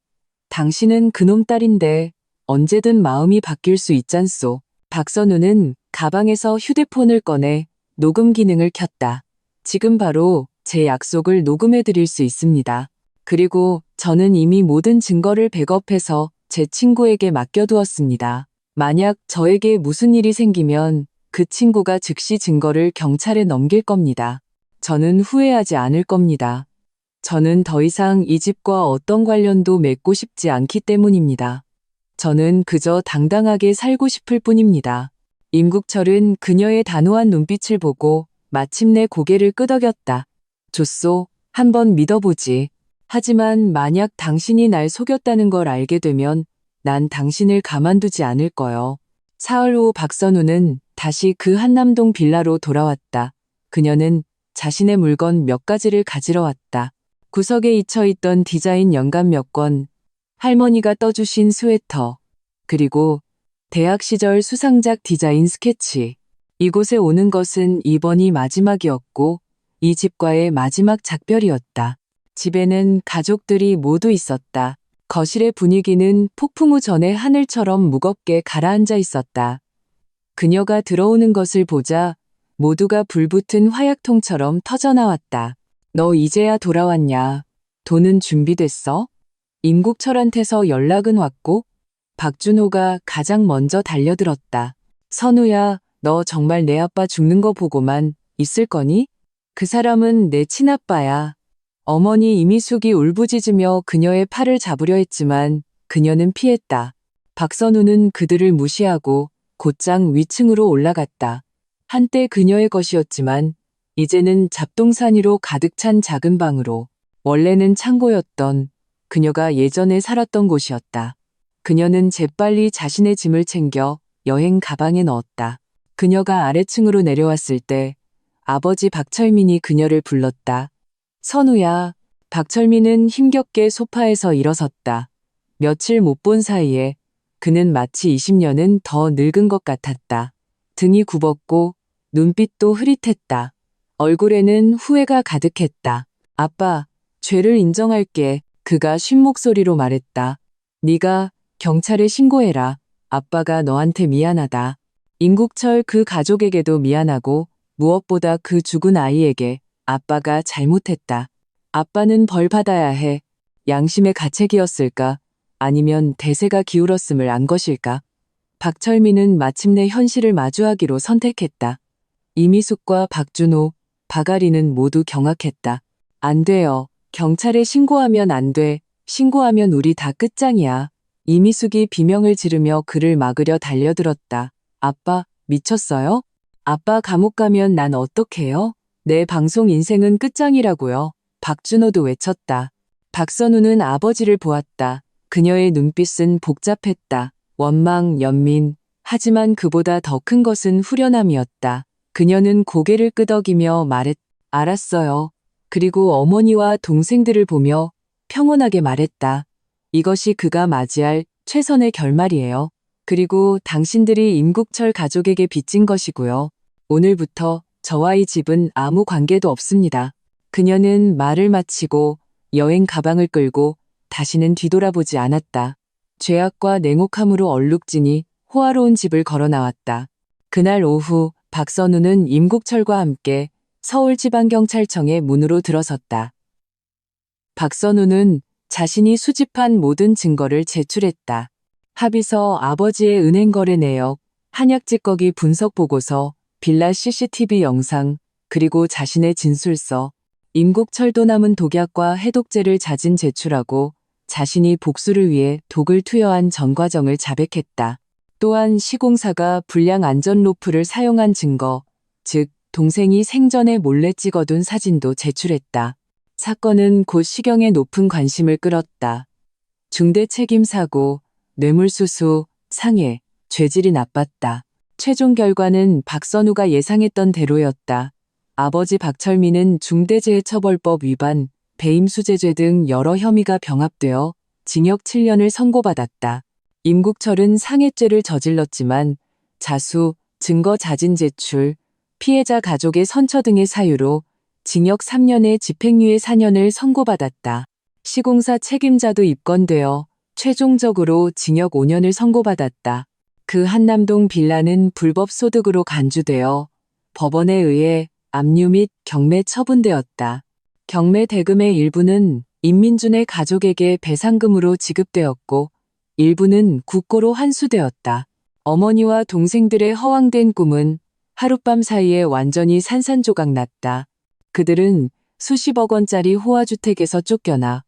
당신은 그놈 딸인데 언제든 마음이 바뀔 수 있잖소. 박선우는 가방에서 휴대폰을 꺼내 녹음 기능을 켰다. 지금 바로 제 약속을 녹음해 드릴 수 있습니다. 그리고 저는 이미 모든 증거를 백업해서 제 친구에게 맡겨두었습니다. 만약 저에게 무슨 일이 생기면 그 친구가 즉시 증거를 경찰에 넘길 겁니다. 저는 후회하지 않을 겁니다. 저는 더 이상 이 집과 어떤 관련도 맺고 싶지 않기 때문입니다. 저는 그저 당당하게 살고 싶을 뿐입니다. 임국철은 그녀의 단호한 눈빛을 보고 마침내 고개를 끄덕였다. 좋소, 한번 믿어보지. 하지만 만약 당신이 날 속였다는 걸 알게 되면 난 당신을 가만두지 않을 거요. 사흘 후 박선우는 다시 그 한남동 빌라로 돌아왔다. 그녀는 자신의 물건 몇 가지를 가지러 왔다. 구석에 잊혀있던 디자인 영감 몇 권, 할머니가 떠주신 스웨터, 그리고 대학 시절 수상작 디자인 스케치. 이곳에 오는 것은 이번이 마지막이었고 이 집과의 마지막 작별이었다. 집에는 가족들이 모두 있었다. 거실의 분위기는 폭풍 후 전의 하늘처럼 무겁게 가라앉아 있었다. 그녀가 들어오는 것을 보자 모두가 불붙은 화약통처럼 터져나왔다. 너 이제야 돌아왔냐? 돈은 준비됐어? 임국철한테서 연락은 왔고 박준호가 가장 먼저 달려들었다. 선우야, 너 정말 내 아빠 죽는 거 보고만 있을 거니? 그 사람은 내 친아빠야. 어머니 이미숙이 울부짖으며 그녀의 팔을 잡으려 했지만 그녀는 피했다. 박선우는 그들을 무시하고 곧장 위층으로 올라갔다. 한때 그녀의 것이었지만 이제는 잡동사니로 가득 찬 작은 방으로, 원래는 창고였던 그녀가 예전에 살았던 곳이었다. 그녀는 재빨리 자신의 짐을 챙겨 여행 가방에 넣었다. 그녀가 아래층으로 내려왔을 때 아버지 박철민이 그녀를 불렀다. 선우야. 박철민은 힘겹게 소파에서 일어섰다. 며칠 못 본 사이에 그는 마치 20년은 더 늙은 것 같았다. 등이 굽었고 눈빛도 흐릿했다. 얼굴에는 후회가 가득했다. 아빠, 죄를 인정할게. 그가 쉰 목소리로 말했다. 네가 경찰에 신고해라. 아빠가 너한테 미안하다. 임국철 그 가족에게도 미안하고 무엇보다 그 죽은 아이에게 아빠가 잘못했다. 아빠는 벌 받아야 해. 양심의 가책이었을까? 아니면 대세가 기울었음을 안 것일까? 박철민은 마침내 현실을 마주하기로 선택했다. 이미숙과 박준호, 박아리는 모두 경악했다. 안 돼요. 경찰에 신고하면 안 돼. 신고하면 우리 다 끝장이야. 이미숙이 비명을 지르며 그를 막으려 달려들었다. 아빠, 미쳤어요? 아빠 감옥 가면 난 어떡해요? 내 방송 인생은 끝장이라고요. 박준호도 외쳤다. 박선우는 아버지를 보았다. 그녀의 눈빛은 복잡했다. 원망, 연민. 하지만 그보다 더 큰 것은 후련함이었다. 그녀는 고개를 끄덕이며 알았어요. 그리고 어머니와 동생들을 보며 평온하게 말했다. 이것이 그가 맞이할 최선의 결말이에요. 그리고 당신들이 임국철 가족에게 빚진 것이고요. 오늘부터 저와 이 집은 아무 관계도 없습니다. 그녀는 말을 마치고 여행 가방을 끌고 다시는 뒤돌아보지 않았다. 죄악과 냉혹함으로 얼룩지니 호화로운 집을 걸어 나왔다. 그날 오후 박선우는 임국철과 함께 서울지방경찰청의 문으로 들어섰다. 박선우는 자신이 수집한 모든 증거를 제출했다. 합의서, 아버지의 은행 거래 내역, 한약 찌꺼기 분석 보고서, 빌라 CCTV 영상, 그리고 자신의 진술서, 임국철도 남은 독약과 해독제를 자진 제출하고 자신이 복수를 위해 독을 투여한 전 과정을 자백했다. 또한 시공사가 불량 안전 로프를 사용한 증거, 즉 동생이 생전에 몰래 찍어둔 사진도 제출했다. 사건은 곧 시경에 높은 관심을 끌었다. 중대 책임 사고, 뇌물수수, 상해, 죄질이 나빴다. 최종 결과는 박선우가 예상했던 대로였다. 아버지 박철민은 중대재해처벌법 위반, 배임수재죄 등 여러 혐의가 병합되어 징역 7년을 선고받았다. 임국철은 상해죄를 저질렀지만 자수, 증거 자진 제출, 피해자 가족의 선처 등의 사유로 징역 3년에 집행유예 4년을 선고받았다. 시공사 책임자도 입건되어 최종적으로 징역 5년을 선고받았다. 그 한남동 빌라는 불법 소득으로 간주되어 법원에 의해 압류 및 경매 처분되었다. 경매 대금의 일부는 임민준의 가족에게 배상금으로 지급되었고 일부는 국고로 환수되었다. 어머니와 동생들의 허황된 꿈은 하룻밤 사이에 완전히 산산조각 났다. 그들은 수십억 원짜리 호화주택에서 쫓겨나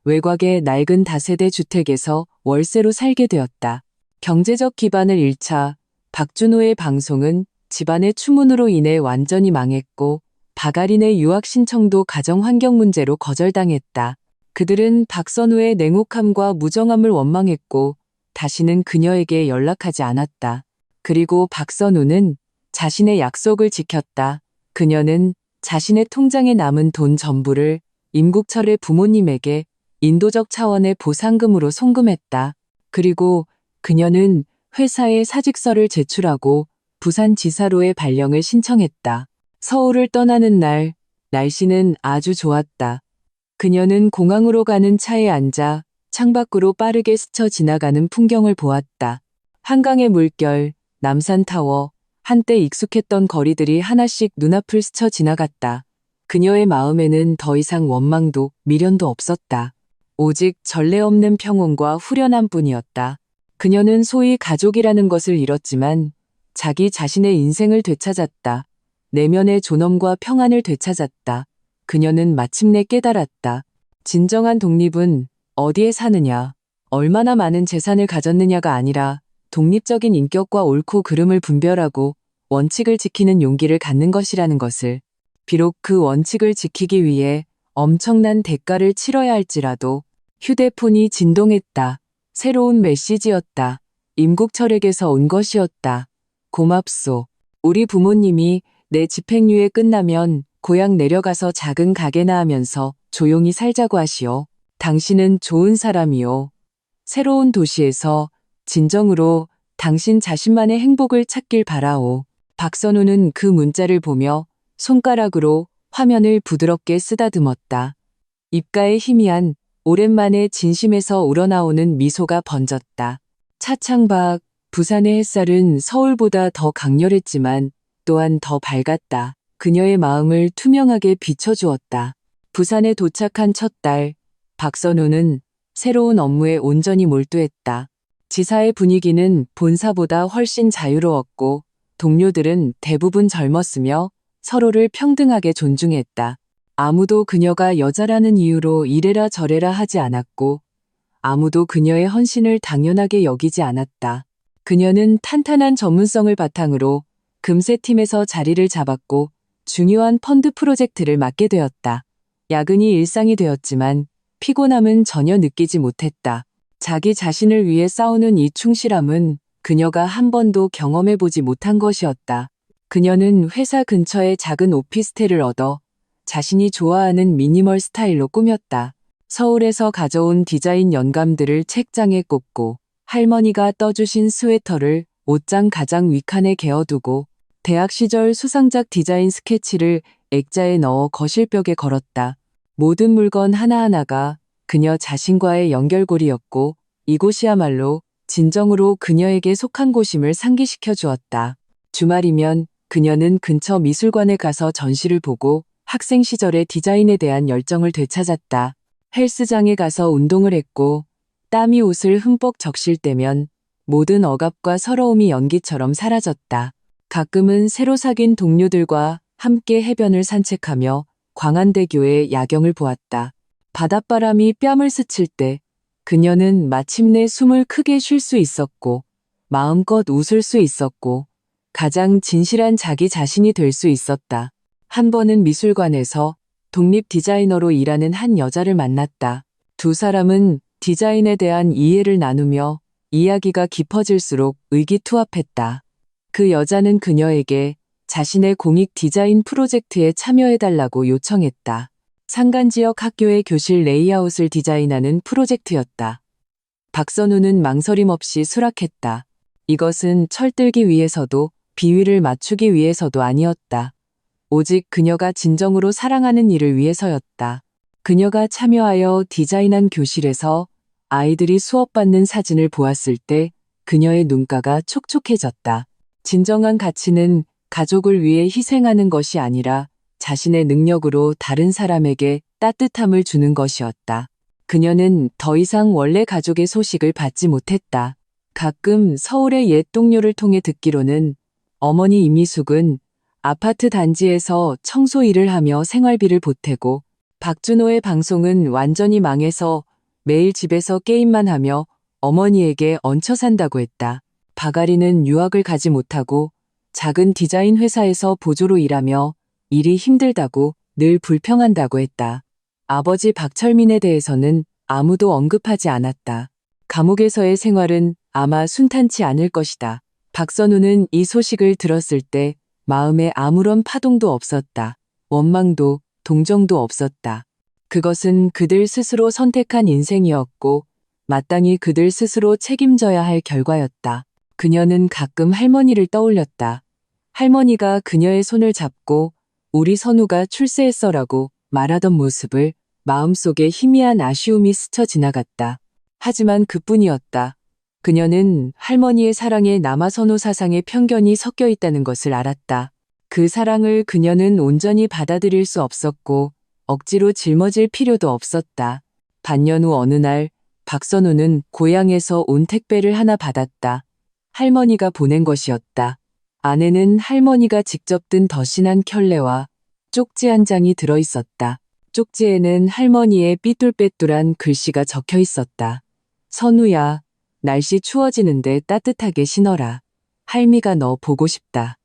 외곽의 낡은 다세대 주택에서 월세로 살게 되었다. 경제적 기반을 잃자 박준호의 방송은 집안의 추문으로 인해 완전히 망했고 박아린의 유학 신청도 가정 환경 문제로 거절당했다. 그들은 박선우의 냉혹함과 무정함을 원망했고 다시는 그녀에게 연락하지 않았다. 그리고 박선우는 자신의 약속을 지켰다. 그녀는 자신의 통장에 남은 돈 전부를 임국철의 부모님에게 인도적 차원의 보상금으로 송금했다. 그리고 그녀는 회사에 사직서를 제출하고 부산지사로의 발령을 신청했다. 서울을 떠나는 날, 날씨는 아주 좋았다. 그녀는 공항으로 가는 차에 앉아 창밖으로 빠르게 스쳐 지나가는 풍경을 보았다. 한강의 물결, 남산타워, 한때 익숙했던 거리들이 하나씩 눈앞을 스쳐 지나갔다. 그녀의 마음에는 더 이상 원망도 미련도 없었다. 오직 전례 없는 평온과 후련함뿐이었다. 그녀는 소위 가족이라는 것을 잃었지만 자기 자신의 인생을 되찾았다. 내면의 존엄과 평안을 되찾았다. 그녀는 마침내 깨달았다. 진정한 독립은 어디에 사느냐, 얼마나 많은 재산을 가졌느냐가 아니라 독립적인 인격과 옳고 그름을 분별하고 원칙을 지키는 용기를 갖는 것이라는 것을. 비록 그 원칙을 지키기 위해 엄청난 대가를 치러야 할지라도. 휴대폰이 진동했다. 새로운 메시지였다. 임국철에게서 온 것이었다. 고맙소. 우리 부모님이 내 집행유예 끝나면 고향 내려가서 작은 가게나 하면서 조용히 살자고 하시오. 당신은 좋은 사람이오. 새로운 도시에서 진정으로 당신 자신만의 행복을 찾길 바라오. 박선우는 그 문자를 보며 손가락으로 화면을 부드럽게 쓰다듬었다. 입가에 희미한 오랜만에 진심에서 우러나오는 미소가 번졌다. 차창밖 부산의 햇살은 서울보다 더 강렬했지만 또한 더 밝았다. 그녀의 마음을 투명하게 비춰주었다. 부산에 도착한 첫 달, 박선우는 새로운 업무에 온전히 몰두했다. 지사의 분위기는 본사보다 훨씬 자유로웠고 동료들은 대부분 젊었으며 서로를 평등하게 존중했다. 아무도 그녀가 여자라는 이유로 이래라 저래라 하지 않았고 아무도 그녀의 헌신을 당연하게 여기지 않았다. 그녀는 탄탄한 전문성을 바탕으로 금세 팀에서 자리를 잡았고 중요한 펀드 프로젝트를 맡게 되었다. 야근이 일상이 되었지만 피곤함은 전혀 느끼지 못했다. 자기 자신을 위해 싸우는 이 충실함은 그녀가 한 번도 경험해보지 못한 것이었다. 그녀는 회사 근처에 작은 오피스텔을 얻어 자신이 좋아하는 미니멀 스타일로 꾸몄다. 서울에서 가져온 디자인 영감들을 책장에 꽂고 할머니가 떠주신 스웨터를 옷장 가장 윗칸에 개어두고 대학 시절 수상작 디자인 스케치를 액자에 넣어 거실벽에 걸었다. 모든 물건 하나하나가 그녀 자신과의 연결고리였고 이곳이야말로 진정으로 그녀에게 속한 곳임을 상기시켜 주었다. 주말이면 그녀는 근처 미술관에 가서 전시를 보고 학생 시절의 디자인에 대한 열정을 되찾았다. 헬스장에 가서 운동을 했고 땀이 옷을 흠뻑 적실 때면 모든 억압과 서러움이 연기처럼 사라졌다. 가끔은 새로 사귄 동료들과 함께 해변을 산책하며 광안대교의 야경을 보았다. 바닷바람이 뺨을 스칠 때 그녀는 마침내 숨을 크게 쉴 수 있었고 마음껏 웃을 수 있었고 가장 진실한 자기 자신이 될 수 있었다. 한 번은 미술관에서 독립 디자이너로 일하는 한 여자를 만났다. 두 사람은 디자인에 대한 이해를 나누며 이야기가 깊어질수록 의기투합했다. 그 여자는 그녀에게 자신의 공익 디자인 프로젝트에 참여해달라고 요청했다. 산간지역 학교의 교실 레이아웃을 디자인하는 프로젝트였다. 박선우는 망설임 없이 수락했다. 이것은 철들기 위해서도 비위를 맞추기 위해서도 아니었다. 오직 그녀가 진정으로 사랑하는 일을 위해서였다. 그녀가 참여하여 디자인한 교실에서 아이들이 수업받는 사진을 보았을 때 그녀의 눈가가 촉촉해졌다. 진정한 가치는 가족을 위해 희생하는 것이 아니라 자신의 능력으로 다른 사람에게 따뜻함을 주는 것이었다. 그녀는 더 이상 원래 가족의 소식을 받지 못했다. 가끔 서울의 옛 동료를 통해 듣기로는 어머니 이미숙은 아파트 단지에서 청소 일을 하며 생활비를 보태고 박준호의 방송은 완전히 망해서 매일 집에서 게임만 하며 어머니에게 얹혀 산다고 했다. 박아리는 유학을 가지 못하고 작은 디자인 회사에서 보조로 일하며 일이 힘들다고 늘 불평한다고 했다. 아버지 박철민에 대해서는 아무도 언급하지 않았다. 감옥에서의 생활은 아마 순탄치 않을 것이다. 박선우는 이 소식을 들었을 때 마음에 아무런 파동도 없었다. 원망도 동정도 없었다. 그것은 그들 스스로 선택한 인생이었고 마땅히 그들 스스로 책임져야 할 결과였다. 그녀는 가끔 할머니를 떠올렸다. 할머니가 그녀의 손을 잡고 우리 선우가 출세했어라고 말하던 모습을 마음속에 희미한 아쉬움이 스쳐 지나갔다. 하지만 그뿐이었다. 그녀는 할머니의 사랑에 남아선우 사상의 편견이 섞여 있다는 것을 알았다. 그 사랑을 그녀는 온전히 받아들일 수 없었고 억지로 짊어질 필요도 없었다. 반년 후 어느 날 박선우는 고향에서 온 택배를 하나 받았다. 할머니가 보낸 것이었다. 안에는 할머니가 직접 든 더신한 켤레와 쪽지 한 장이 들어 있었다. 쪽지에는 할머니의 삐뚤빼뚤한 글씨가 적혀 있었다. 선우야, 날씨 추워지는데 따뜻하게 신어라. 할미가 너 보고 싶다.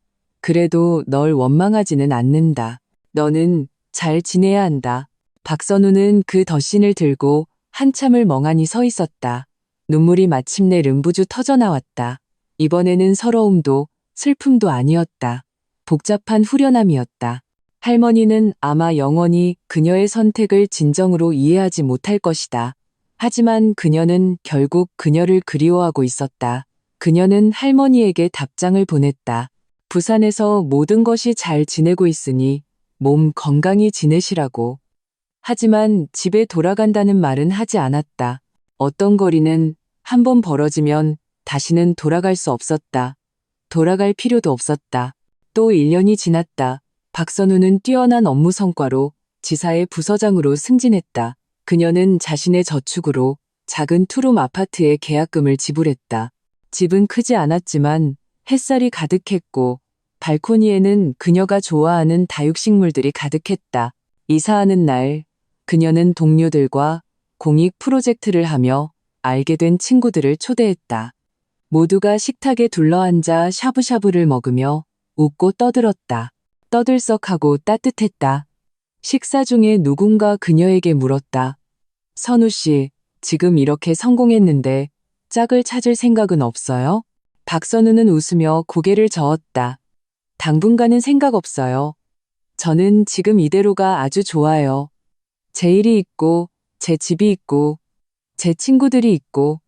그래도 널 원망하지는 않는다. 너는 잘 지내야 한다. 박선우는 그 덧신을 들고 한참을 멍하니 서 있었다. 눈물이 마침내 름부주 터져나왔다. 이번에는 서러움도 슬픔도 아니었다. 복잡한 후련함이었다. 할머니는 아마 영원히 그녀의 선택을 진정으로 이해하지 못할 것이다. 하지만 그녀는 결국 그녀를 그리워하고 있었다. 그녀는 할머니에게 답장을 보냈다. 부산에서 모든 것이 잘 지내고 있으니 몸 건강히 지내시라고. 하지만 집에 돌아간다는 말은 하지 않았다. 어떤 거리는 한 번 벌어지면 다시는 돌아갈 수 없었다. 돌아갈 필요도 없었다. 또 1년이 지났다. 박선우는 뛰어난 업무 성과로 지사의 부서장으로 승진했다. 그녀는 자신의 저축으로 작은 투룸 아파트의 계약금을 지불했다. 집은 크지 않았지만 햇살이 가득했고 발코니에는 그녀가 좋아하는 다육식물들이 가득했다. 이사하는 날, 그녀는 동료들과 공익 프로젝트를 하며 알게 된 친구들을 초대했다. 모두가 식탁에 둘러앉아 샤브샤브를 먹으며 웃고 떠들었다. 떠들썩하고 따뜻했다. 식사 중에 누군가 그녀에게 물었다. 선우 씨, 지금 이렇게 성공했는데 짝을 찾을 생각은 없어요? 박선우는 웃으며 고개를 저었다. 당분간은 생각 없어요. 저는 지금 이대로가 아주 좋아요. 제 일이 있고, 제 집이 있고, 제 친구들이 있고,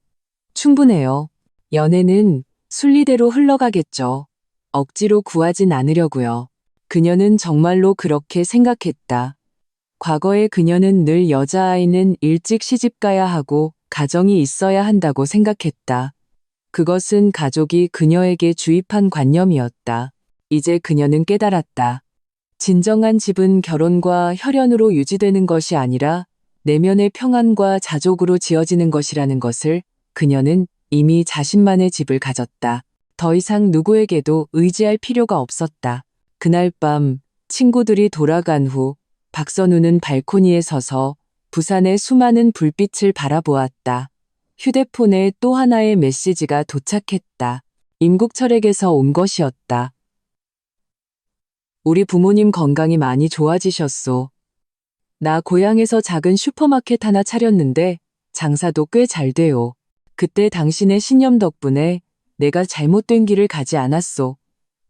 충분해요. 연애는 순리대로 흘러가겠죠. 억지로 구하진 않으려고요. 그녀는 정말로 그렇게 생각했다. 과거에 그녀는 늘 여자아이는 일찍 시집가야 하고 가정이 있어야 한다고 생각했다. 그것은 가족이 그녀에게 주입한 관념이었다. 이제 그녀는 깨달았다. 진정한 집은 결혼과 혈연으로 유지되는 것이 아니라 내면의 평안과 자족으로 지어지는 것이라는 것을 그녀는 이미 자신만의 집을 가졌다. 더 이상 누구에게도 의지할 필요가 없었다. 그날 밤 친구들이 돌아간 후 박선우는 발코니에 서서 부산의 수많은 불빛을 바라보았다. 휴대폰에 또 하나의 메시지가 도착했다. 임국철에게서 온 것이었다. 우리 부모님 건강이 많이 좋아지셨소. 나 고향에서 작은 슈퍼마켓 하나 차렸는데 장사도 꽤 잘 돼요. 그때 당신의 신념 덕분에 내가 잘못된 길을 가지 않았소.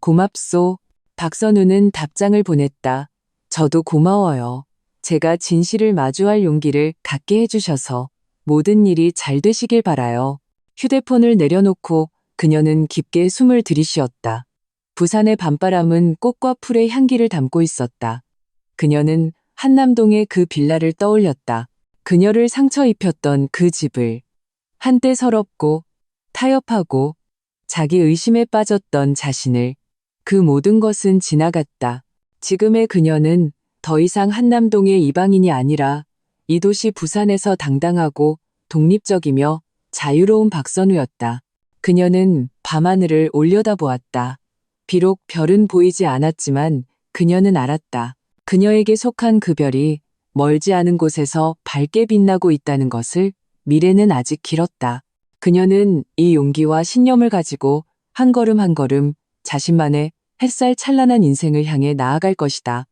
고맙소. 박선우는 답장을 보냈다. 저도 고마워요. 제가 진실을 마주할 용기를 갖게 해주셔서 모든 일이 잘 되시길 바라요. 휴대폰을 내려놓고 그녀는 깊게 숨을 들이쉬었다. 부산의 밤바람은 꽃과 풀의 향기를 담고 있었다. 그녀는 한남동의 그 빌라를 떠올렸다. 그녀를 상처 입혔던 그 집을. 한때 서럽고 타협하고 자기 의심에 빠졌던 자신을. 그 모든 것은 지나갔다. 지금의 그녀는 더 이상 한남동의 이방인이 아니라 이 도시 부산에서 당당하고 독립적이며 자유로운 박선우였다. 그녀는 밤하늘을 올려다보았다. 비록 별은 보이지 않았지만 그녀는 알았다. 그녀에게 속한 그 별이 멀지 않은 곳에서 밝게 빛나고 있다는 것을. 미래는 아직 길었다. 그녀는 이 용기와 신념을 가지고 한 걸음 한 걸음 자신만의 햇살 찬란한 인생을 향해 나아갈 것이다.